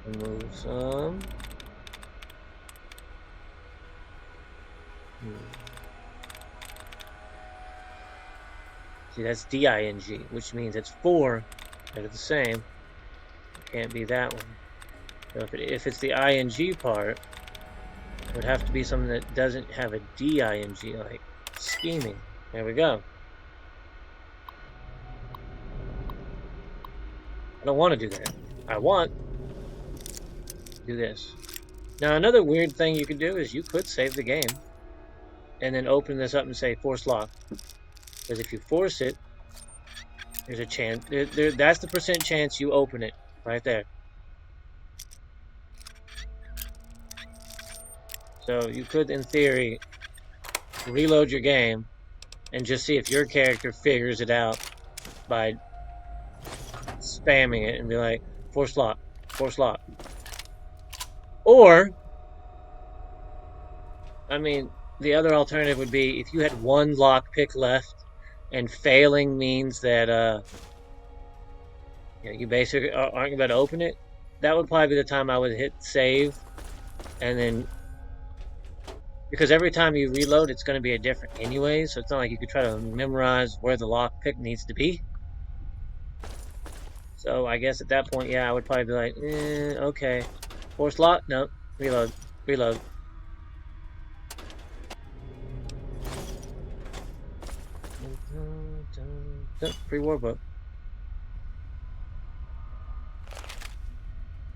Remove some... See, that's D-I-N-G, which means it's 4 that are the same. It can't be that one. So if it's the I-N-G part, it would have to be something that doesn't have a D-I-N-G, like scheming. There we go. I don't want to do that. I want to do this. Now, another weird thing you could do is you could save the game and then open this up and say force lock. Because if you force it, there's a chance. That's the % chance you open it. Right there. So you could, in theory, reload your game and just see if your character figures it out by spamming it and be like, force lock, force lock. Or, I mean, the other alternative would be if you had one lockpick left and failing means that you basically aren't about to open it, that would probably be the time I would hit save, and then because every time you reload it's going to be a different anyway, so it's not like you could try to memorize where the lockpick needs to be. So I guess at that point, yeah, I would probably be like, okay, force lock, no, reload, reload. Pre-war book.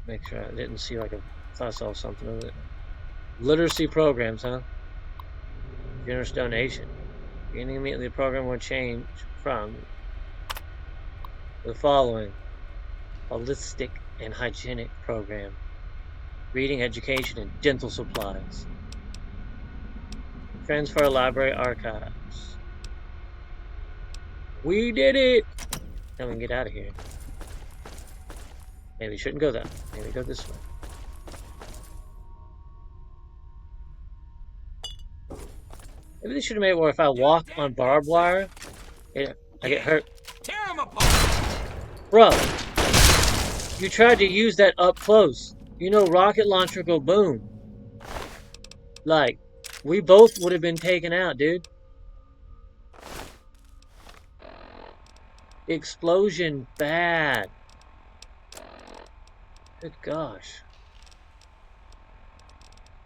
Make sure I didn't see like a thought I saw something of it. Literacy programs, huh? Generous donation. Beginning immediately, the program will change from the following: holistic and hygienic program, reading, education, and dental supplies. Transfer library archives. We did it! Now we can get out of here. Maybe we shouldn't go that way. Maybe go this way. Maybe they should have made it where if I walk on barbed wire, I get hurt. Tear him apart! Bro, you tried to use that up close. You know rocket launcher go boom. Like, we both would have been taken out, dude. Explosion bad. Good gosh.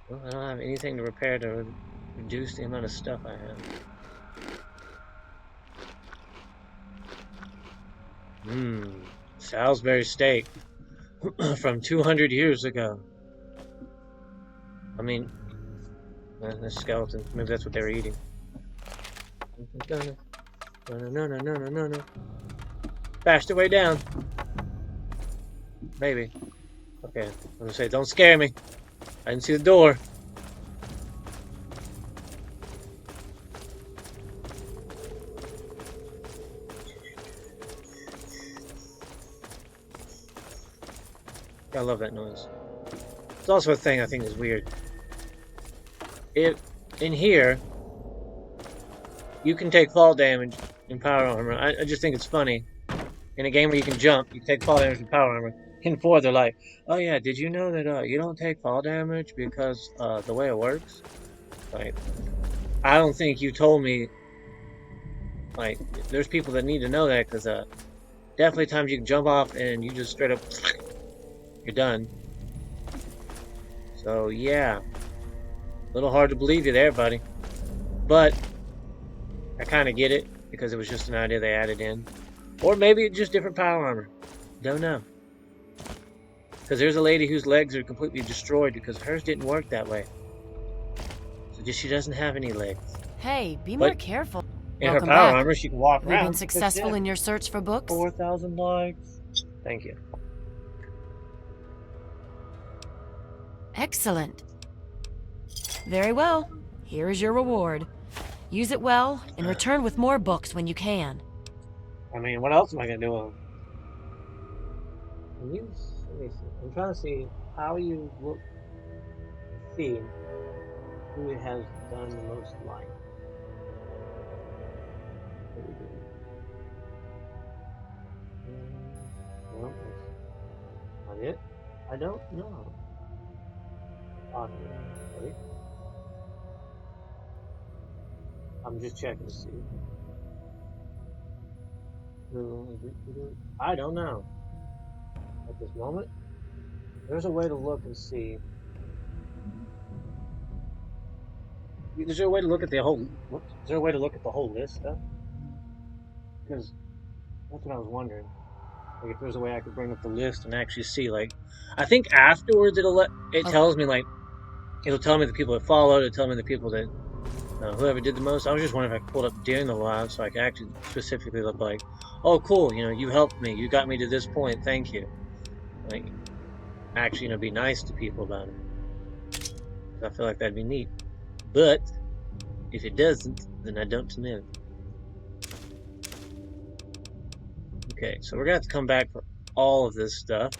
Well, I don't have anything to repair to reduce the amount of stuff I have. Salisbury steak from 200 years ago. I mean, the skeleton. Maybe that's what they were eating. No. Bashed their way down. Maybe. Okay, I'm gonna say, don't scare me. I didn't see the door. I love that noise. It's also a thing I think is weird. If in here you can take fall damage in power armor. I just think it's funny. In a game where you can jump, you take fall damage in power armor. In 4, they're like, oh yeah, did you know that you don't take fall damage because the way it works? Like, I don't think you told me. Like, there's people that need to know that, because definitely times you can jump off and you just straight up, you're done. So yeah, a little hard to believe you there, buddy. But I kind of get it, because it was just an idea they added in. Or maybe it's just different power armor. Don't know. Because there's a lady whose legs are completely destroyed because hers didn't work that way. So just she doesn't have any legs. Hey, be more careful. In Welcome her power back. armor, she can walk Have around. you been successful in your search for books? 4,000 likes. Thank you. Very well. Here is your reward. Use it well, and return with more books when you can. I mean, what else am I gonna do? Can you? Let me see. I'm trying to see how you look. See who it has done the most like. What do we do? No, that's not it. I don't know. Wait. I'm just checking to see. I don't know. At this moment, there's a way to look and see. Is there a way to look at the whole? Is there a way to look at the whole list stuff? Because that's what I was wondering. Like if there's a way I could bring up the list and actually see. Like, I think afterwards it tells me like it'll tell me the people that followed. It'll tell me the people that whoever did the most. I was just wondering if I could pull it up during the live so I could actually specifically look like, oh cool, you helped me. You got me to this point. Thank you. Like, actually, be nice to people about it. I feel like that'd be neat. But if it doesn't, then I don't know. Okay, so we're gonna have to come back for all of this stuff.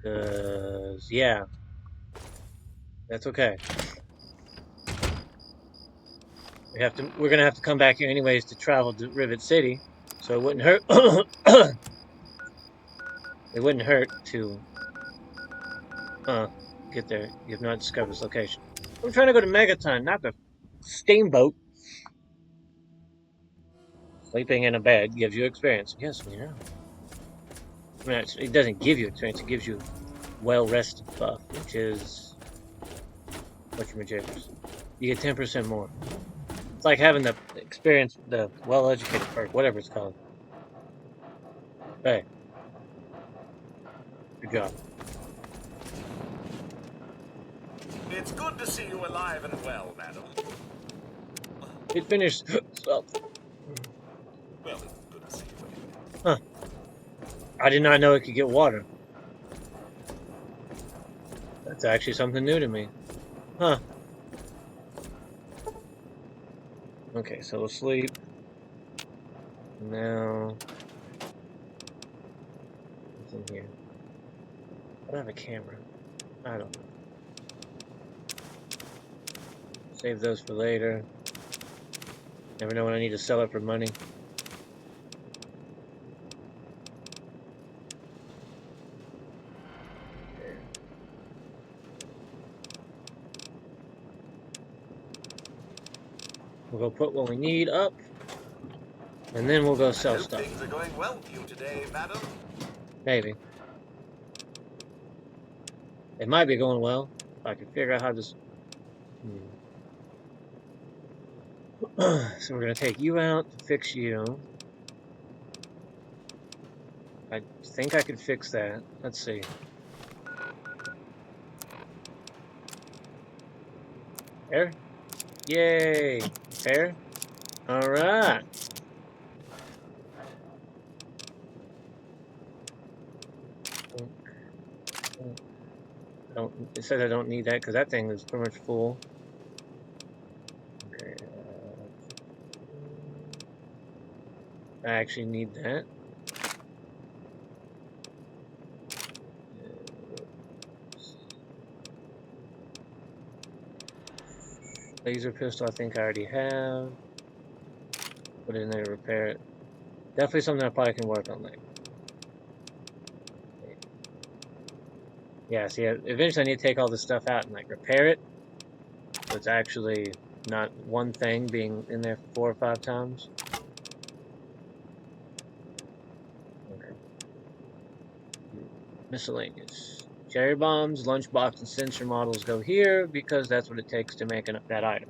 Cause yeah, that's okay. We're gonna have to come back here anyways to travel to Rivet City, so it wouldn't hurt. It wouldn't hurt to get there. You have not discovered this location. I'm trying to go to Megaton, not the steamboat. Sleeping in a bed gives you experience. Yes, we know. I mean, it doesn't give you experience, it gives you well-rested buff, which is whatchamajiggies. You get 10% more. It's like having the experience, the well-educated perk, whatever it's called. Hey. Good job. It's good to see you alive and well, madam. It finished. Well, it's good to see you anyway. Huh. I did not know it could get water. That's actually something new to me. Huh. Okay, so we'll sleep. Now... what's in here? I don't have a camera. I don't know. Save those for later. Never know when I need to sell it for money. We'll go put what we need up, and then we'll go sell stuff. Things are going well for you today, madam. Maybe. It might be going well. If I can figure out how this... So we're going to take you out to fix you. I think I could fix that. Let's see. There? Yay! There? Alright! It says I don't need that because that thing is pretty much full. Okay. I actually need that. Laser pistol I think I already have. Put it in there to repair it. Definitely something I probably can work on later. Yeah, see, eventually I need to take all this stuff out and like repair it. So it's actually not one thing being in there 4 or 5 times. Okay. Miscellaneous. Cherry bombs, lunchbox, and sensor models go here because that's what it takes to make that item.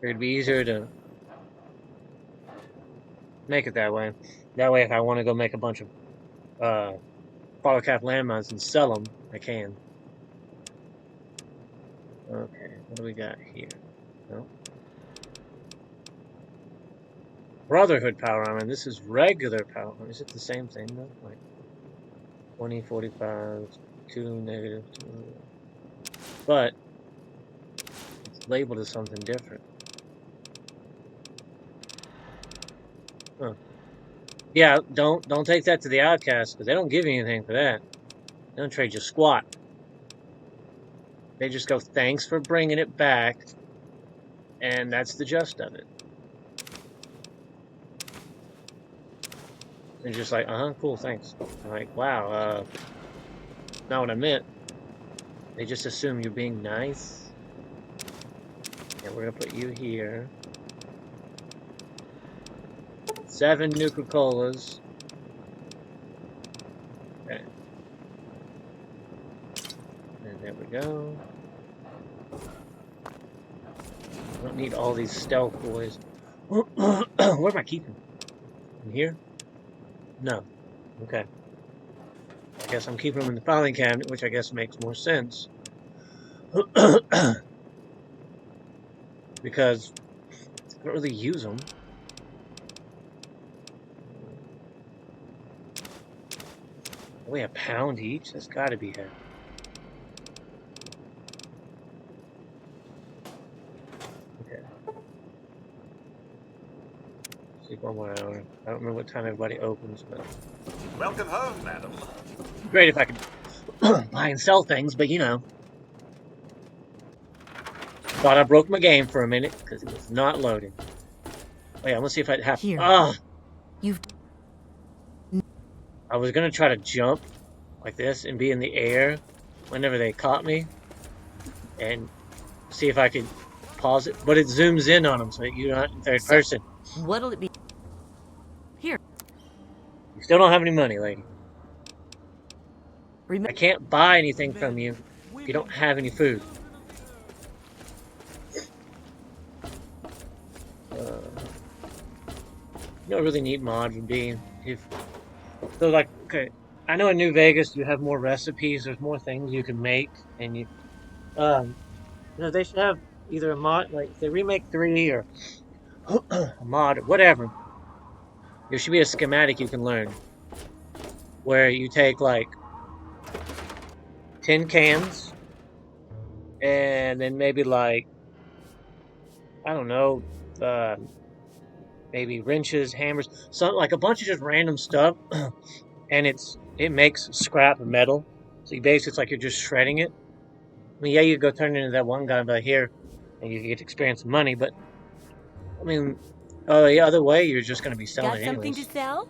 It'd be easier to make it that way. That way, if I want to go make a bunch of Polycap landmines and sell them, I can. Okay, what do we got here? No. Brotherhood power armor. This is regular power armor. Is it the same thing though? Like 20, 45, 2, negative 2. but it's labeled as something different. Huh. Yeah, don't take that to the outcast, because they don't give you anything for that. They don't trade you squat. They just go, thanks for bringing it back, and that's the gist of it. They're just like, cool, thanks. I'm like, wow, not what I meant. They just assume you're being nice. Yeah, we're gonna put you here. 7 Nuka-Colas. Okay. And there we go. I don't need all these stealth boys. Where am I keeping them? In here? No. Okay. I guess I'm keeping them in the filing cabinet, which I guess makes more sense. Because I don't really use them. Only a pound each? That's gotta be heavy. Okay. Sleep 1 more hour. I don't remember what time everybody opens, but Welcome home, madam. great if I could buy and sell things, but you know. Thought I broke my game for a minute because it was not loading. Oh yeah, let's see if I have. Here. You've. I was gonna try to jump like this and be in the air whenever they caught me, and see if I could pause it. But it zooms in on them, so you're not in third person. What'll it be? Here. You still don't have any money, lady. I Remember. can't buy anything from you if you don't have any food. You don't really need mod would be if so. Like, okay, I know in New Vegas you have more recipes. There's more things you can make, and you know, they should have either a mod, like if they remake 3 or a mod or whatever. There should be a schematic you can learn where you take like 10 cans and then maybe like, I don't know, maybe wrenches, hammers, something like a bunch of just random stuff, and it makes scrap metal. So you basically, it's like you're just shredding it. I mean, yeah, you go turn into that one guy and be like, here, and you get experience and money, but I mean, the other way, you're just going to be selling Got something anyways. to sell?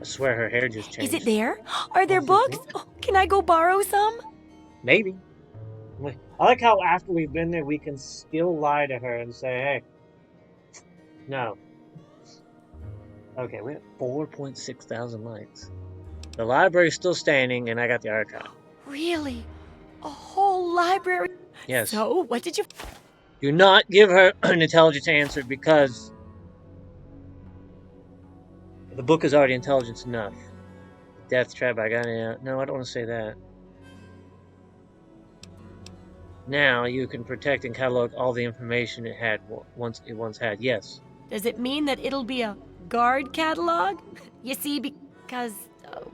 I swear her hair just changed. Is it there? Are there What's books? it? Oh, can I go borrow some? Maybe. I like how after we've been there, we can still lie to her and say, hey, no. Okay, we have 4.6 thousand likes. The library's still standing, and I got the archive. Really? A whole library? Yes. So, what did you... Do not give her an intelligence answer because the book is already intelligence enough. Death Trap, I got it. No, I don't want to say that. Now you can protect and catalog all the information it had once had. Yes. Does it mean that it'll be a guard catalog? You see, because... Oh,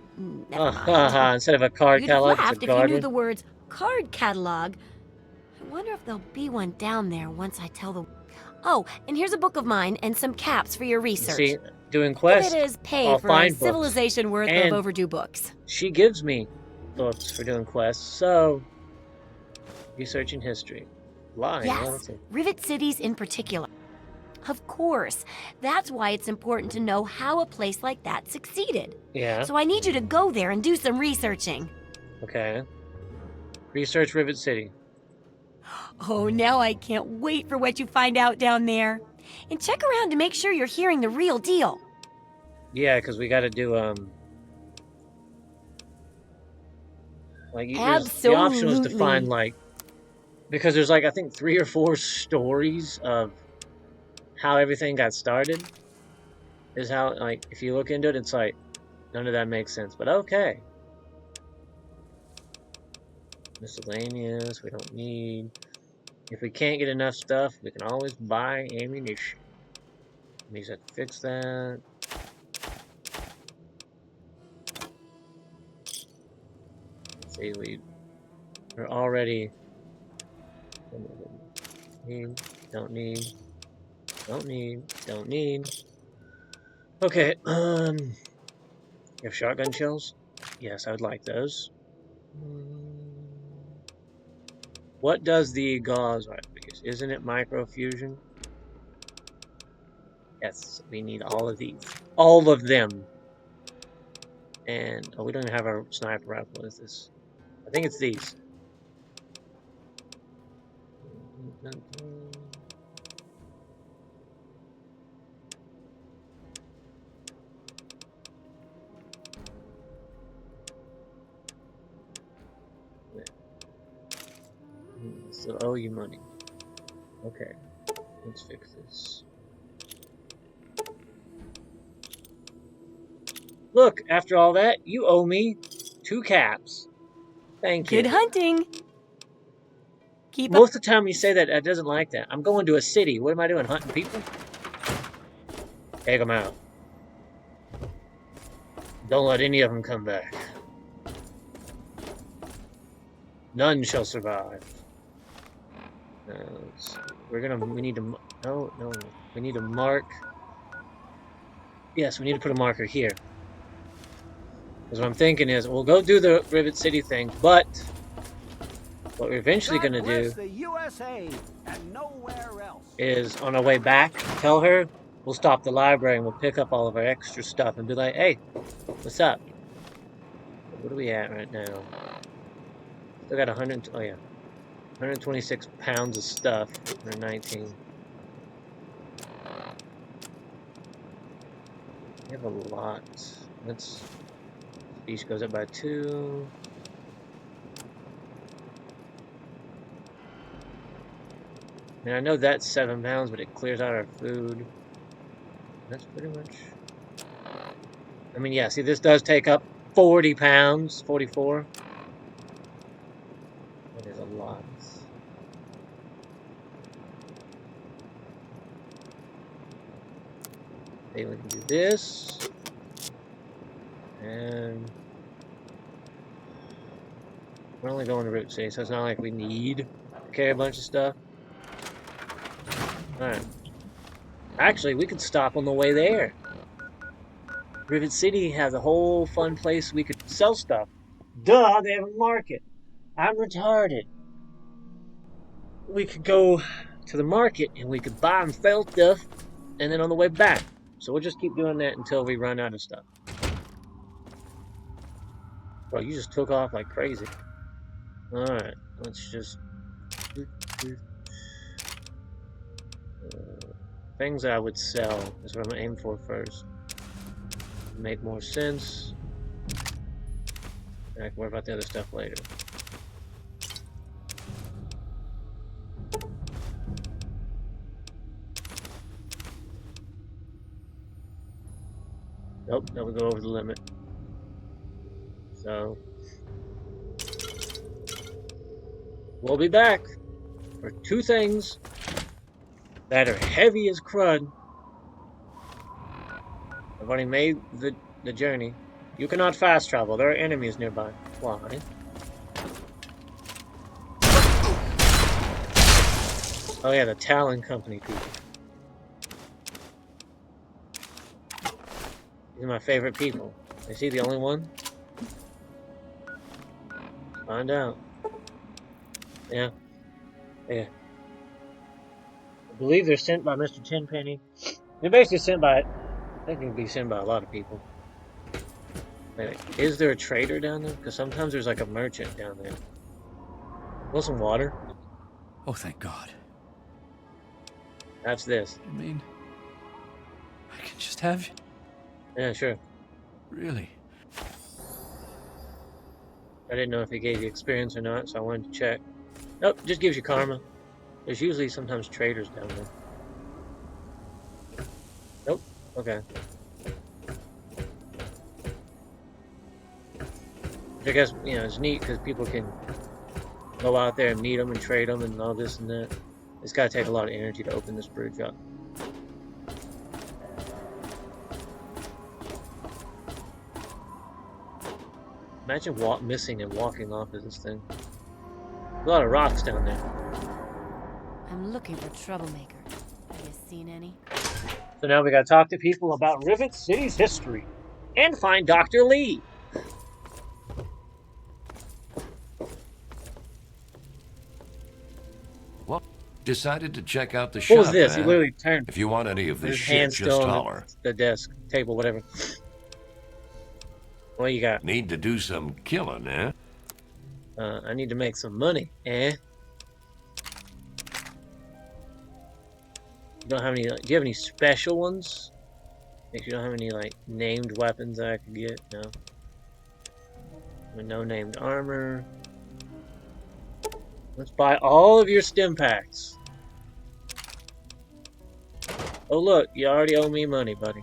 never mind. Instead of a card You'd have catalog, laughed it's a if you guard. knew the words card catalog. I wonder if there'll be one down there once I tell the... Oh, and here's a book of mine and some caps for your research. See, doing If quests, it is paid I'll for a find books. civilization worth And of overdue books. she gives me books for doing quests, so researching history. Lying, Yes, honestly. Rivet cities in particular. Of course. That's why it's important to know how a place like that succeeded. Yeah, So I need you to go there and do some researching. okay. Research Rivet City. Oh, now I can't wait for what you find out down there. And check around to make sure you're hearing the real deal. Yeah, because we got to do, like, the option was to Absolutely. find, like, because there's, like, I think 3 or 4 stories of how everything got started. Is how, like, if you look into it, it's like, none of that makes sense, but okay. Miscellaneous, we don't need. If we can't get enough stuff, we can always buy ammunition. We just have to fix that. See, we're already Need, don't need, don't need, don't need. Okay, you have shotgun shells? Yes, I would like those. What does the gauze use? Isn't it microfusion? Yes, we need all of these. All of them. And, oh, we don't even have our sniper rifle. What is this? I think it's these. Still owe you money. Okay, let's fix this. Look, after all that, you owe me 2 caps. Thank you. Good hunting. Keep up. Most of the time you say that, I doesn't like that. I'm going to a city. What am I doing, hunting people? Take them out. Don't let any of them come back. None shall survive. We need to, no, we need to mark. Yes, we need to put a marker here. Because what I'm thinking is, we'll go do the Rivet City thing, but what we're eventually going to do the USA and nowhere else. is, on our way back, tell her we'll stop the library and we'll pick up all of our extra stuff and be like, hey, what's up? What are we at right now? Still got 126 pounds of stuff. 119. We have a lot. Let's... Each goes up by 2. I mean, I know that's 7 pounds, but it clears out our food. That's pretty much... I mean, yeah, see, this does take up 40 pounds. 44. That is a lot. Okay, we can do this. And we're only going to Route City, so it's not like we need to carry a bunch of stuff. Alright. Actually, we could stop on the way there. Rivet City has a whole fun place we could sell stuff. Duh, they have a market. I'm retarded. We could go to the market and we could buy and sell stuff, and then on the way back. So we'll just keep doing that until we run out of stuff. Bro, you just took off like crazy. Alright, let's just... things that I would sell is what I'm going to aim for first. Make more sense. And I can worry about the other stuff later. Nope, that would go over the limit. So, we'll be back for 2 things that are heavy as crud. I've already made the journey. You cannot fast travel. There are enemies nearby. Why? Oh yeah, the Talon Company people. These are my favorite people. Is he the only one? Find out. Yeah. Yeah. I believe they're sent by Mr. Tenpenny. They're basically sent by... They can be sent by a lot of people. Wait, is there a trader down there? Because sometimes there's like a merchant down there. Want some water? Oh, thank God. That's this. I mean, I can just have you. Yeah, sure. Really? I didn't know if it gave you experience or not, so I wanted to check. Nope, just gives you karma. There's usually sometimes traders down there. Nope. Okay. Which I guess, you know, it's neat because people can go out there and meet them and trade them and all this and that. It's gotta take a lot of energy to open this bridge up. Imagine missing and walking off of this thing. A lot of rocks down there. I'm looking for troublemakers. Have you seen any? So now we gotta talk to people about Rivet City's history. And find Dr. Lee. Well, decided to check out the What shop. was this? He eh? literally turned If you want any of this his shit, hand just still on holler. the desk, table, whatever. What you got? Need to do some killing, eh? I need to make some money, eh? You don't have any? Do you have any special ones? If you don't have any like named weapons that I could get, no. With no named armor. Let's buy all of your stim packs. Oh look, you already owe me money, buddy.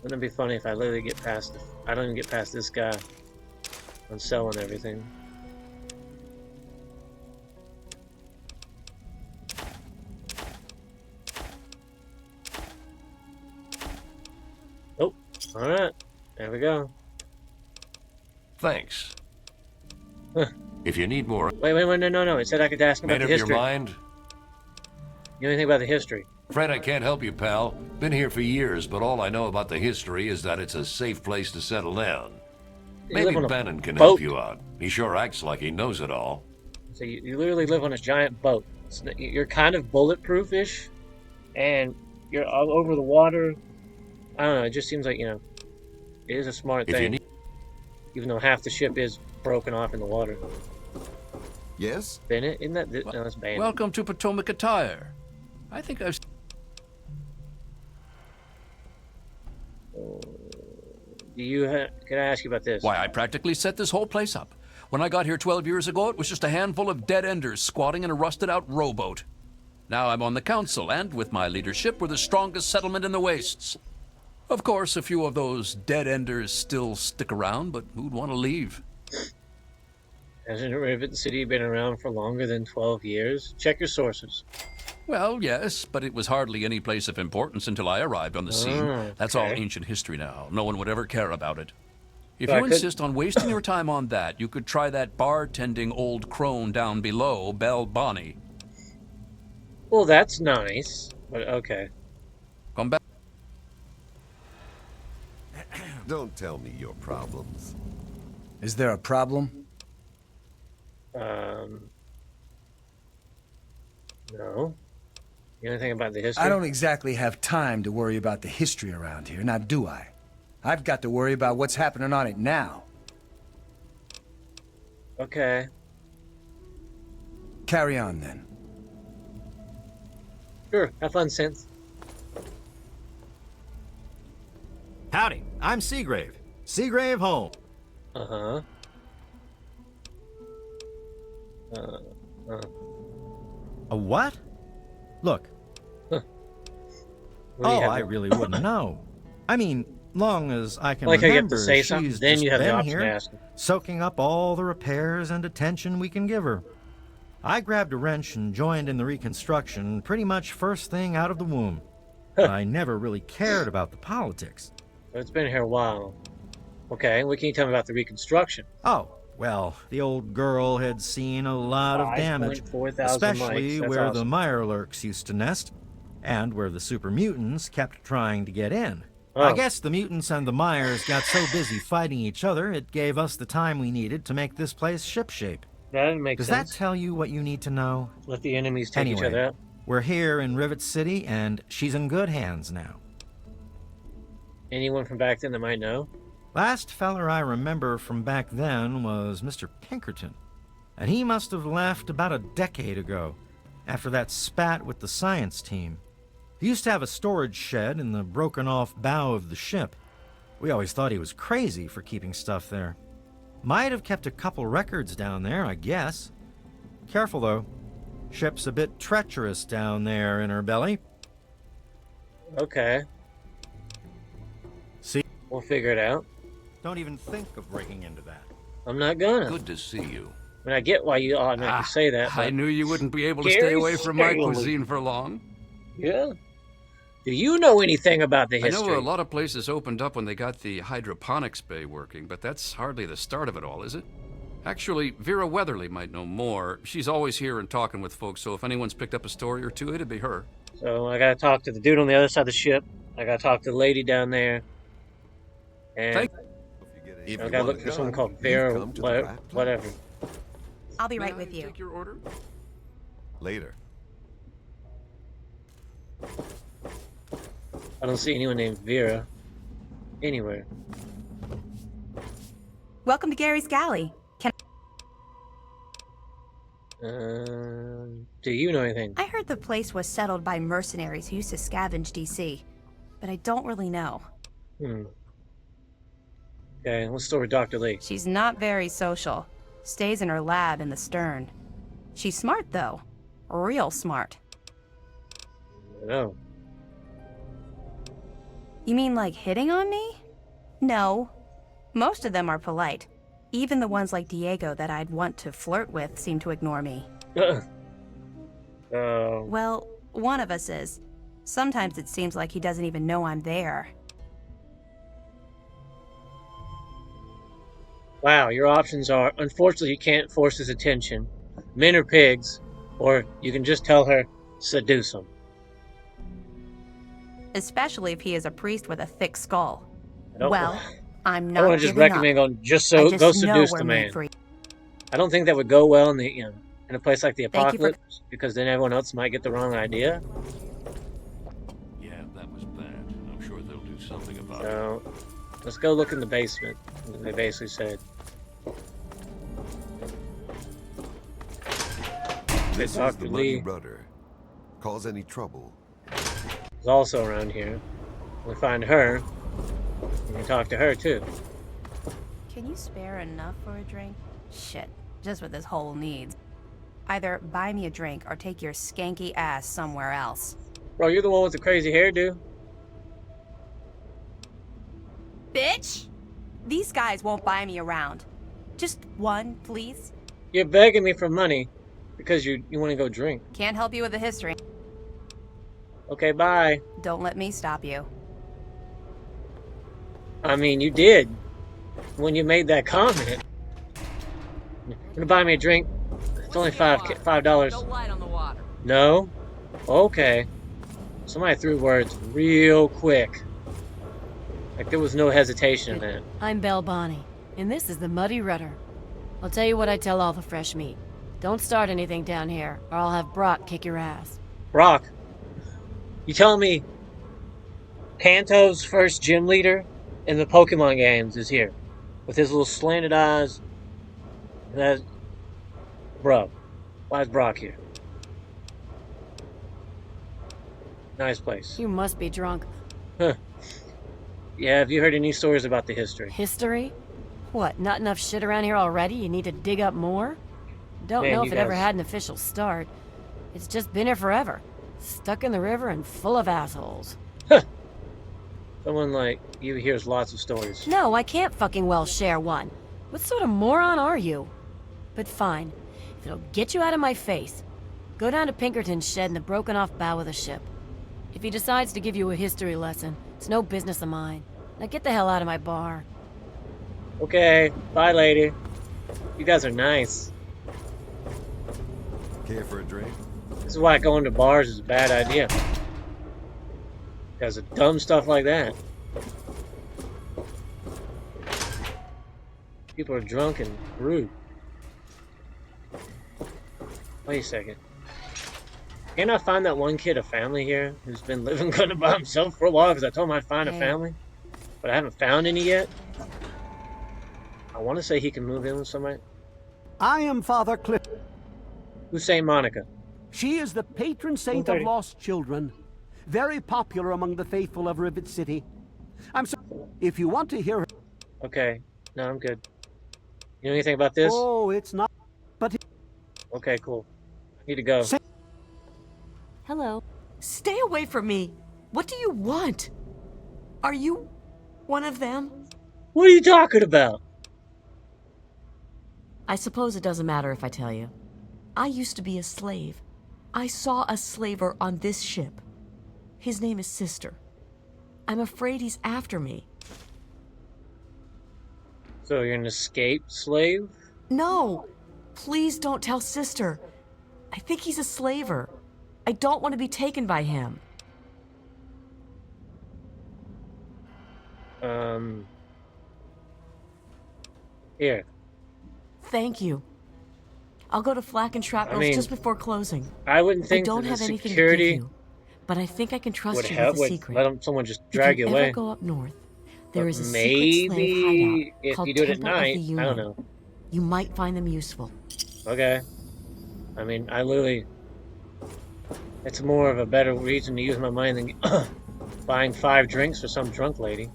Wouldn't it be funny if I literally get past? I don't even get past this guy on selling everything. Oh, all right, there we go. Thanks. Huh. If you need more, Wait, no. It said I could ask him about made the up your history. mind? You know anything about the history? Fred, I can't help you, pal. Been here for years, but all I know about the history is that it's a safe place to settle down. You live Maybe on a Bannon can boat. help you out. He sure acts like he knows it all. So you literally live on a giant boat. You're kind of bulletproof-ish, and you're all over the water. I don't know. It just seems like, it is a smart If you thing, need, even though half the ship is broken off in the water. Yes? Bennett, isn't that? No, that's Bandit. Welcome to Potomac Attire. I think I've... Can I ask you about this? Why, I practically set this whole place up. When I got here 12 years ago, it was just a handful of dead-enders squatting in a rusted-out rowboat. Now I'm on the council, and with my leadership, we're the strongest settlement in the wastes. Of course, a few of those dead-enders still stick around, but who'd want to leave? Hasn't Rivet City been around for longer than 12 years? Check your sources. Well, yes, but it was hardly any place of importance until I arrived on the scene. Oh, That's all okay. ancient history now. No one would ever care about it. If So I you could- insist on wasting your time on that, you could try that bartending old crone down below, Belle Bonnie. Well, that's nice, but okay. Come back. Don't tell me your problems. Is there a problem? No. You know anything about the history? I don't exactly have time to worry about the history around here, now do I? I've got to worry about what's happening on it now. Okay. Carry on, then. Sure. Have fun, Synth. Howdy, I'm Seagrave. Seagrave Home. Uh-huh. A what? Look. What do you Oh, have I to- really wouldn't know. I mean, long as I can Like how you have remember, to say something, she's then just you have the been option here, to ask. soaking up all the repairs and attention we can give her. I grabbed a wrench and joined in the reconstruction pretty much first thing out of the womb. But I never really cared about the politics. So it's been here a while. Okay, what can you tell me about the reconstruction? Oh, well, the old girl had seen a lot of damage, 5,400 especially mics, that's where the awesome. Mirelurks used to nest, and where the super mutants kept trying to get in. Oh. I guess the mutants and the Myers got so busy fighting each other, it gave us the time we needed to make this place shipshape. That didn't make Does that sense. tell you what you need to know? Let the enemies take each Anyway. other out. We're here in Rivet City, and she's in good hands now. Anyone from back then that might know? Last feller I remember from back then was Mr. Pinkerton, and he must have left about a decade ago, after that spat with the science team. He used to have a storage shed in the broken-off bow of the ship. We always thought he was crazy for keeping stuff there. Might have kept a couple records down there, I guess. Careful, though. Ship's a bit treacherous down there in her belly. Okay. See? We'll figure it out. Don't even think of breaking into that. I'm not gonna. Good to see you. I mean, I get why you automatically say that. I But knew you wouldn't be able to stay Gary away from my Stanley. cuisine for long. Yeah. Do you know anything about the I history? know a lot of places opened up when they got the hydroponics bay working, but that's hardly the start of it all, is it? Actually, Vera Weatherly might know more. She's always here and talking with folks, so if anyone's picked up a story or two, it'd be her. So I gotta talk to the dude on the other side of the ship. I gotta talk to the lady down there. And Thank If I you gotta want look it for someone done, called you've Vera, come to the right place. whatever. I'll be May right I with you. Take your order? Later. I don't see anyone named Vera anywhere. Welcome to Gary's Galley. Can Do you know anything? I heard the place was settled by mercenaries who used to scavenge DC, but I don't really know. Okay, let's start with Dr. Lee. She's not very social. Stays in her lab in the stern. She's smart, though. Real smart. No. You mean like hitting on me? No. Most of them are polite. Even the ones like Diego that I'd want to flirt with seem to ignore me. Well, one of us is. Sometimes it seems like he doesn't even know I'm there. Wow, your options are, unfortunately you can't force his attention, men are pigs, or you can just tell her, seduce him. Especially if he is a priest with a thick skull. I don't- Well, I'm I not want to just giving recommend up. going, just I so, just go know seduce we're the made man. for I don't think that would go well in the, in a place like the Thank you for- Apocalypse, because then everyone else might get the wrong idea. Yeah, that was bad. I'm sure they'll do something about it. So, let's go look in the basement. They basically said. This is Dr. the Lee Muddy Rudder. Cause any trouble. is also around here. We find her. We can talk to her too. Can you spare enough for a drink? Shit, just what this hole needs. Either buy me a drink or take your skanky ass somewhere else. Bro, you're the one with the crazy hairdo. Bitch! These guys won't buy me around. Just one, please. You're begging me for money because you want to go drink. Can't help you with the history. Okay, bye. Don't let me stop you. I mean, you did when you made that comment. You're gonna buy me a drink? It's only $5. Don't light on the water. No? Okay. Somebody threw words real quick. Like there was no hesitation in that. I'm Belle Bonnie, and this is the Muddy Rudder. I'll tell you what I tell all the fresh meat. Don't start anything down here, or I'll have Brock kick your ass. Brock, you telling me Kanto's first gym leader in the Pokemon games is here? With his little slanted eyes? That, bro, why is Brock here? Nice place. You must be drunk. Huh. Yeah, have you heard any stories about the history? History? What, not enough shit around here already? You need to dig up more? Don't Man, know you if it ever guys- had an official start. It's just been here forever. Stuck in the river and full of assholes. Someone like you hears lots of stories. No, I can't fucking well share one. What sort of moron are you? But fine. If it'll get you out of my face, go down to Pinkerton's shed in the broken off bow of the ship. If he decides to give you a history lesson, it's no business of mine. Now get the hell out of my bar. Okay, bye, lady. You guys are nice. Care for a drink? This is why going to bars is a bad idea. Because of dumb stuff like that. People are drunk and rude. Wait a second. Can't I find that one kid a family here who's been living kind of by himself for a while? Because I told him I'd find a Hey. family. But I haven't found any yet. I want to say he can move in with somebody. I am Father Cliff. Who's Saint Monica? She is the patron saint of 1:30. lost children. Very popular among the faithful of Rivet City. I'm so if you want to hear her. Okay. No, I'm good. You know anything about this? Oh, it's not. But Okay, cool. I need to go. Hello. Stay away from me. What do you want? Are you one of them? What are you talking about? I suppose it doesn't matter if I tell you. I used to be a slave. I saw a slaver on this ship. His name is Sister. I'm afraid he's after me. So you're an escaped slave? No! Please don't tell Sister. I think he's a slaver. I don't want to be taken by him. Here. Thank you. I'll go to Flack and Shrapnel's just before closing. I wouldn't think I don't that have the anything to give security you, but I think I can trust would you help. with a Would secret. let someone just drag you If you away. ever go up north, there is a Maybe secret slave hideout if called you do it at Temple of the night, I Union. don't know. You might find them useful. Okay. I mean, I literally... It's more of a better reason to use my mind than buying 5 drinks for some drunk lady.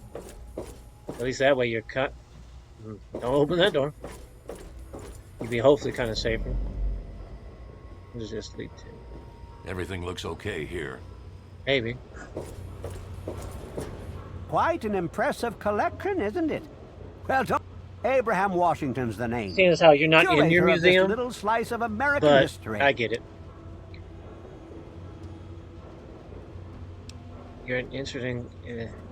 At least that way you're cut. Don't open that door. You'd be hopefully kind of safer. What does this lead to? Everything looks okay here. Maybe. Quite an impressive collection, isn't it? Well, Abraham Washington's the name. Seeing as how you're not in your Curator of this museum, little slice of American but history. I get it. You're an interesting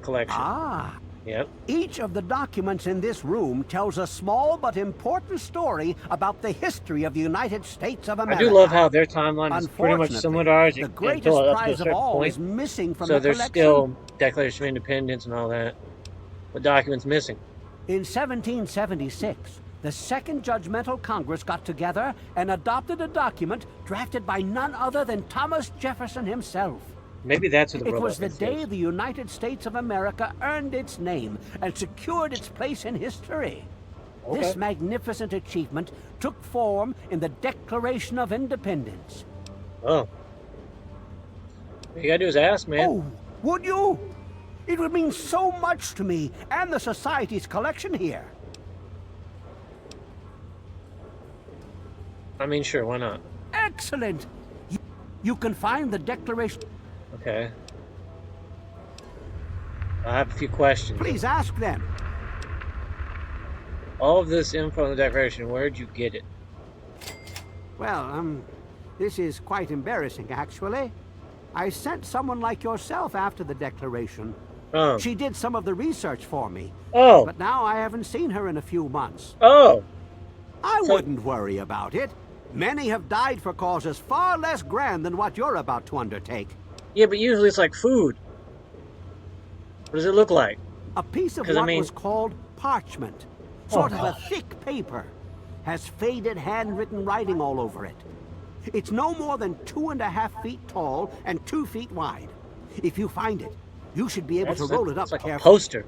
collection. Ah. Yep. Each of the documents in this room tells a small but important story about the history of the United States of I America. do love how their timeline is pretty much Unfortunately, similar to ours the until greatest up to a prize of certain all point. is missing from So the there's collection. still Declaration of Independence and all that. But documents missing. In 1776, the Second Judgmental Congress got together and adopted a document drafted by none other than Thomas Jefferson himself. Maybe that's who the It robot was the is. day the United States of America earned its name and secured its place in history. Okay. This magnificent achievement took form in the Declaration of Independence. Oh. All you gotta do is ask, man. Oh, would you? It would mean so much to me and the Society's collection here. I mean, sure, why not? Excellent! You can find the Declaration... Okay. I have a few questions. Please ask them. All of this info in the Declaration, where'd you get it? Well, this is quite embarrassing, actually. I sent someone like yourself after the Declaration. Oh. She did some of the research for me. Oh. But now I haven't seen her in a few months. Oh. I wouldn't worry about it. Many have died for causes far less grand than what you're about to undertake. Yeah, but usually it's like food. What does it look like? A piece of 'Cause, what I mean- was called parchment. Sort of a gosh. thick paper. Has faded handwritten writing all over it. It's no more than 2.5 feet tall and 2 feet wide. If you find it, you should be able to roll it up It's like a carefully. poster.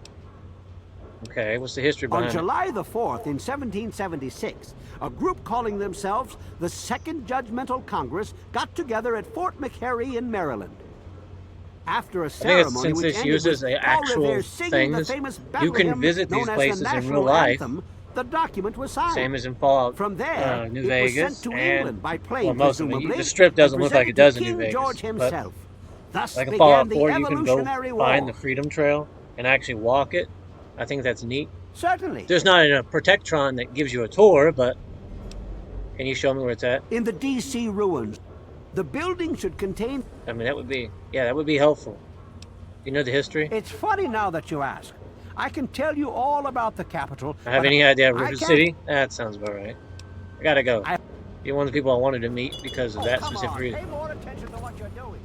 Okay, what's the history On behind it? July the 4th, in 1776, a group calling themselves the Second Judgmental Congress got together at Fort McHenry in Maryland. After a I think ceremony it's, since which this ended uses with the Paul actual Revere singing the things, famous you battle can hymn visit known these as places the in national real life. anthem, the document was signed. Same as in Fallout, From there, New it Vegas, was sent to and England by plane, well, most of it. presumably, The strip doesn't and look like it presented does to in New King Vegas, George but himself. Thus like in began Fallout the 4, you can go Evolutionary find War. the Freedom Trail and actually walk it. I think that's neat. Certainly. There's not a Protectron that gives you a tour, but can you show me where it's at? In the D.C. ruins, the building should contain... I mean, that would be helpful. You know the history? It's funny now that you ask. I can tell you all about the capital. I have but any idea of I River can't- City? That sounds about right. I gotta go. You're one of the people I wanted to meet because of that Come specific on, reason. pay more attention to what you're doing.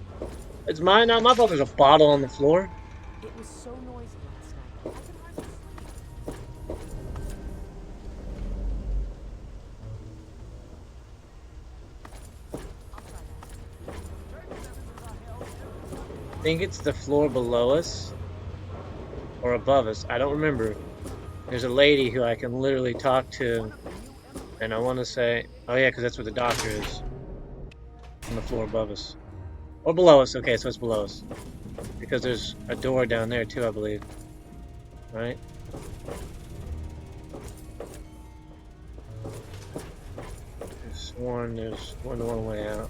It's mine, not my fault. There's a bottle on the floor. It was so noisy last night. I could hardly sleep. I think it's the floor below us or above us. I don't remember. There's a lady who I can literally talk to, and I want to say, oh yeah, because that's where the doctor is. On the floor above us. Or below us. Okay, so it's below us. Because there's a door down there too, I believe. Right? There's one way out.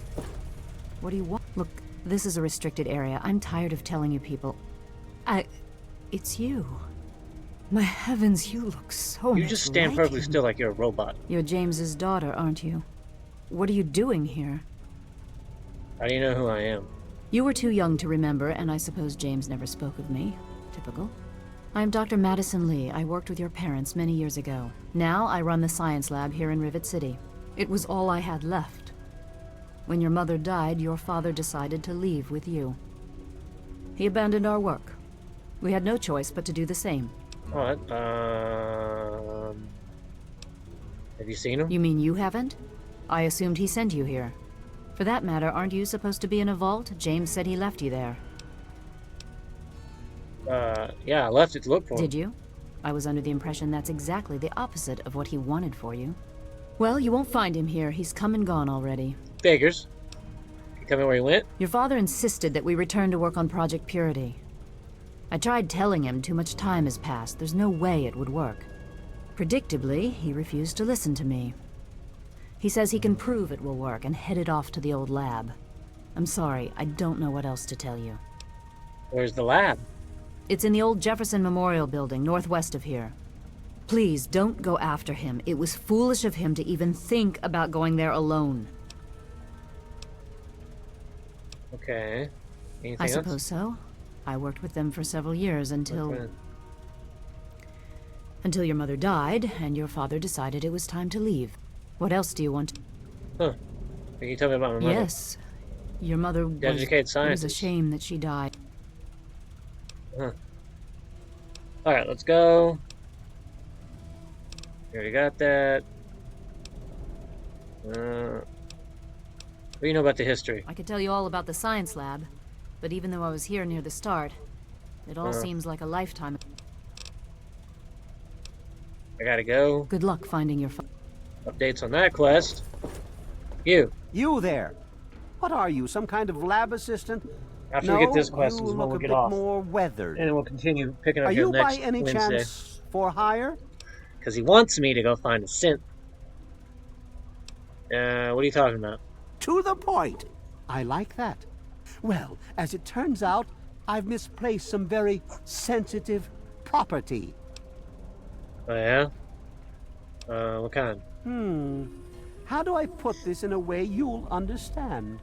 What do you want? Look, this is a restricted area. I'm tired of telling you people. It's you. My heavens, you look so You much just stand like perfectly him. still like you're a robot. You're James's daughter, aren't you? What are you doing here? How do you know who I am? You were too young to remember, and I suppose James never spoke of me. Typical. I'm Dr. Madison Lee. I worked with your parents many years ago. Now I run the science lab here in Rivet City. It was all I had left. When your mother died, your father decided to leave with you. He abandoned our work. We had no choice but to do the same. What? Have you seen him? You mean you haven't? I assumed he sent you here. For that matter, aren't you supposed to be in a vault? James said he left you there. Yeah, I left it to look for him. Did you? I was under the impression that's exactly the opposite of what he wanted for you. Well, you won't find him here. He's come and gone already. Figures. He come in where he went? Your father insisted that we return to work on Project Purity. I tried telling him too much time has passed. There's no way it would work. Predictably, he refused to listen to me. He says he can prove it will work and headed off to the old lab. I'm sorry, I don't know what else to tell you. Where's the lab? It's in the old Jefferson Memorial Building, northwest of here. Please, don't go after him. It was foolish of him to even think about going there alone. Okay. Anything I else? suppose so. I worked with them for several years until... Okay. Until your mother died, and your father decided it was time to leave. What else do you want? Huh. Can you tell me about my mother? Yes. Your mother was... Educated It was a scientist. shame that she died. Huh. Alright, let's go. You already got that. What do you know about the history? I could tell you all about the science lab, but even though I was here near the start, it all seems like a lifetime. I gotta go. Good luck finding your Updates on that quest. You. You there. What are you, some kind of lab assistant? After No, we get this quest, you is when look we'll a get bit off. more weathered. And then we'll continue picking up Are here you next by any Wednesday. chance for hire? Because he wants me to go find a synth. What are you talking about? To the point. I like that. Well, as it turns out, I've misplaced some very sensitive property. Oh, yeah? What kind? How do I put this in a way you'll understand?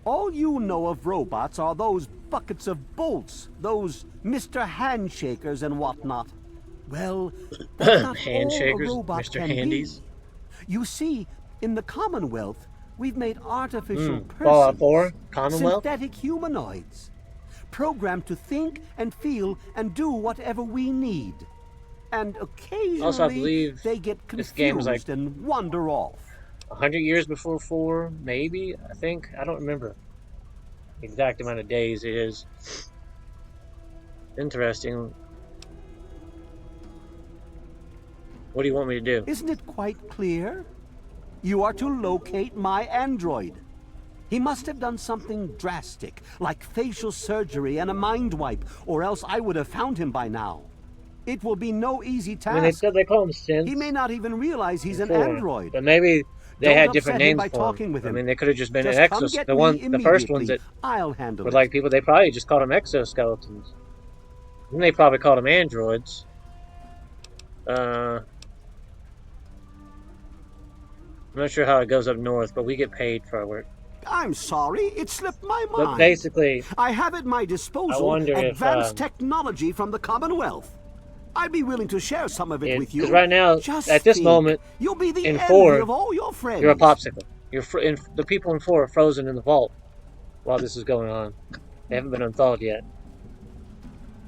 All you know of robots are those buckets of bolts, those Mr. Handshakers and whatnot. Well, that's not all a Handshakers, robot Mr. can Handies. be. You see, in the Commonwealth, we've made artificial Fallout persons, 4? Commonwealth? synthetic humanoids, programmed to think and feel and do whatever we need. And occasionally, Also, I believe they get this game is confused like and wander off. 100 years before 4, maybe, I think. I don't remember the exact amount of days it is. Interesting. What do you want me to do? Isn't it quite clear? You are to locate my android. He must have done something drastic, like facial surgery and a mind wipe, or else I would have found him by now. It will be no easy task. I mean, they call him synths. He may not even realize he's an 4, android. but maybe they Don't had upset different him names by for talking him. with I him. mean, they could have just been Just an come exos. get The me first ones that immediately. I'll handle were it. like people. They probably just called them exoskeletons. And they probably called them androids. I'm not sure how it goes up north, but we get paid for our work. I'm sorry, it slipped my mind. But basically, I have at my I disposal wonder if, advanced technology from the Commonwealth. I'd be willing to share some of it with you. because right now, Just at this think, moment, you'll be the in envy 4, of all your friends. you're a popsicle. The people in 4 are frozen in the vault while this is going on. They haven't been unthawed yet.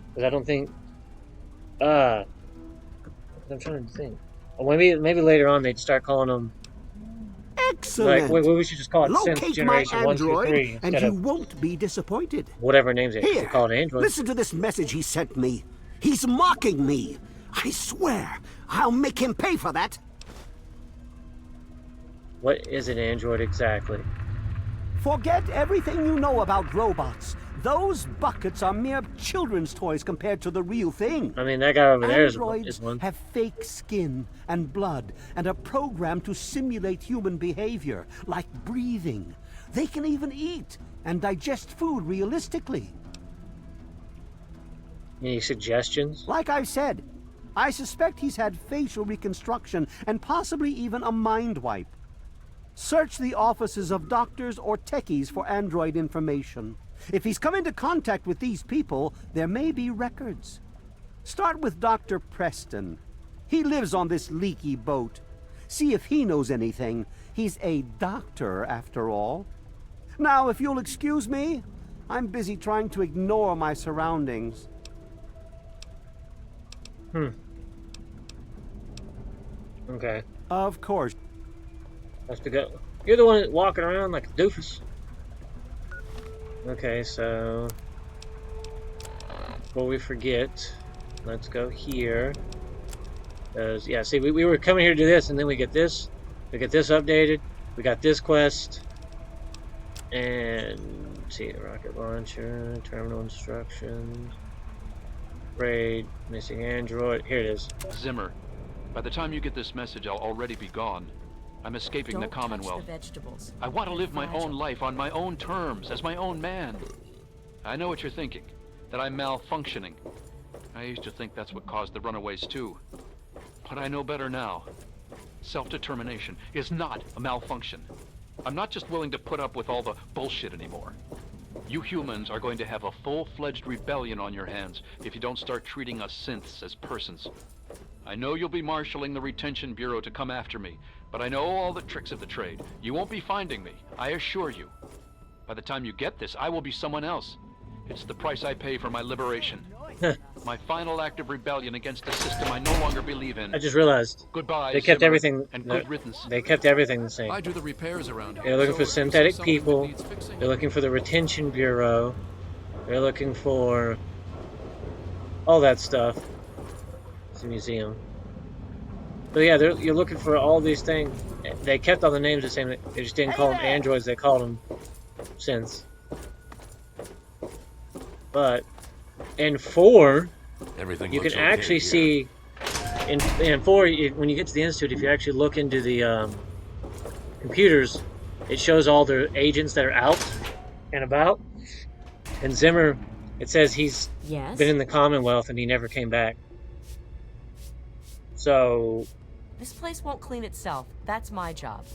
Because I don't think. I'm trying to think. Or maybe later on they'd start calling them. Excellent. Like, we should just call it Synth Locate my Generation 1, 2, 3 android, and instead you of won't be disappointed. whatever names they Here, call it androids. listen to this message he sent me. He's mocking me. I swear, I'll make him pay for that. What is an android exactly? Forget everything you know about robots. Those buckets are mere children's toys compared to the real thing. I mean, that guy over there is Androids one. have fake skin and blood and are programmed to simulate human behavior, like breathing. They can even eat and digest food realistically. Any suggestions? Like I've said, I suspect he's had facial reconstruction and possibly even a mind wipe. Search the offices of doctors or techies for android information. If he's come into contact with these people, there may be records. Start with Dr. Preston. He lives on this leaky boat. See if he knows anything. He's a doctor, after all. Now, if you'll excuse me, I'm busy trying to ignore my surroundings. Okay. Of course. Has to go. You're the one that's walking around like a doofus. Okay, so before we forget, let's go here. Yeah, see, we were coming here to do this, and then we get this updated. We got this quest, and see, rocket launcher, terminal instructions, raid, missing android. Here it is. Zimmer, by the time you get this message, I'll already be gone. I'm escaping the Commonwealth. Touch the vegetables. I want to They're live my fragile. own life on my own terms, as my own man. I know what you're thinking, that I'm malfunctioning. I used to think that's what caused the runaways too. But I know better now. Self-determination is not a malfunction. I'm not just willing to put up with all the bullshit anymore. You humans are going to have a full-fledged rebellion on your hands if you don't start treating us synths as persons. I know you'll be marshaling the Retention Bureau to come after me, but I know all the tricks of the trade. You won't be finding me, I assure you. By the time you get this, I will be someone else. It's the price I pay for my liberation. My final act of rebellion against a system I no longer believe in. I just realized Goodbye, they kept Zimmer, everything. and good riddance. They kept everything the same. I do the repairs around here. They're looking for So if synthetic something that people. needs fixing- They're looking for the Retention Bureau. They're looking for all that stuff. It's a museum. But yeah, you're looking for all these things. They kept all the names the same. They just didn't call them androids. They called them synths. But in 4, Everything you looks can okay actually here. see in 4 when you get to the institute, if you actually look into the computers, it shows all the agents that are out and about. And Zimmer, it says he's Yes? been in the Commonwealth and he never came back. So This place won't clean itself. That's my job.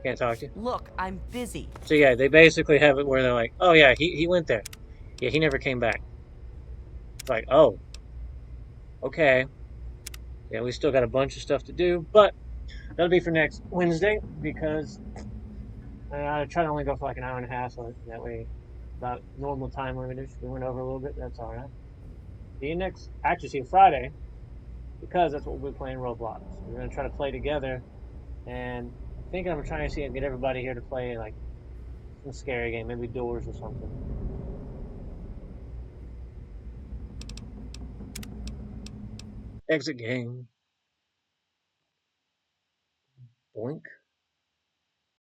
can't talk to you. Look, I'm busy. So yeah, they basically have it where they're like, oh yeah, he went there. Yeah, he never came back. It's like, oh, okay. Yeah, we still got a bunch of stuff to do, but that'll be for next Wednesday because I try to only go for like an hour and a half, so that way about normal time limit. We went over a little bit, that's all right. See you see you Friday, because that's what we'll be playing Roblox. We're gonna try to play together, and I think I'm trying to see and get everybody here to play like some scary game, maybe Doors or something. Exit game. Boink.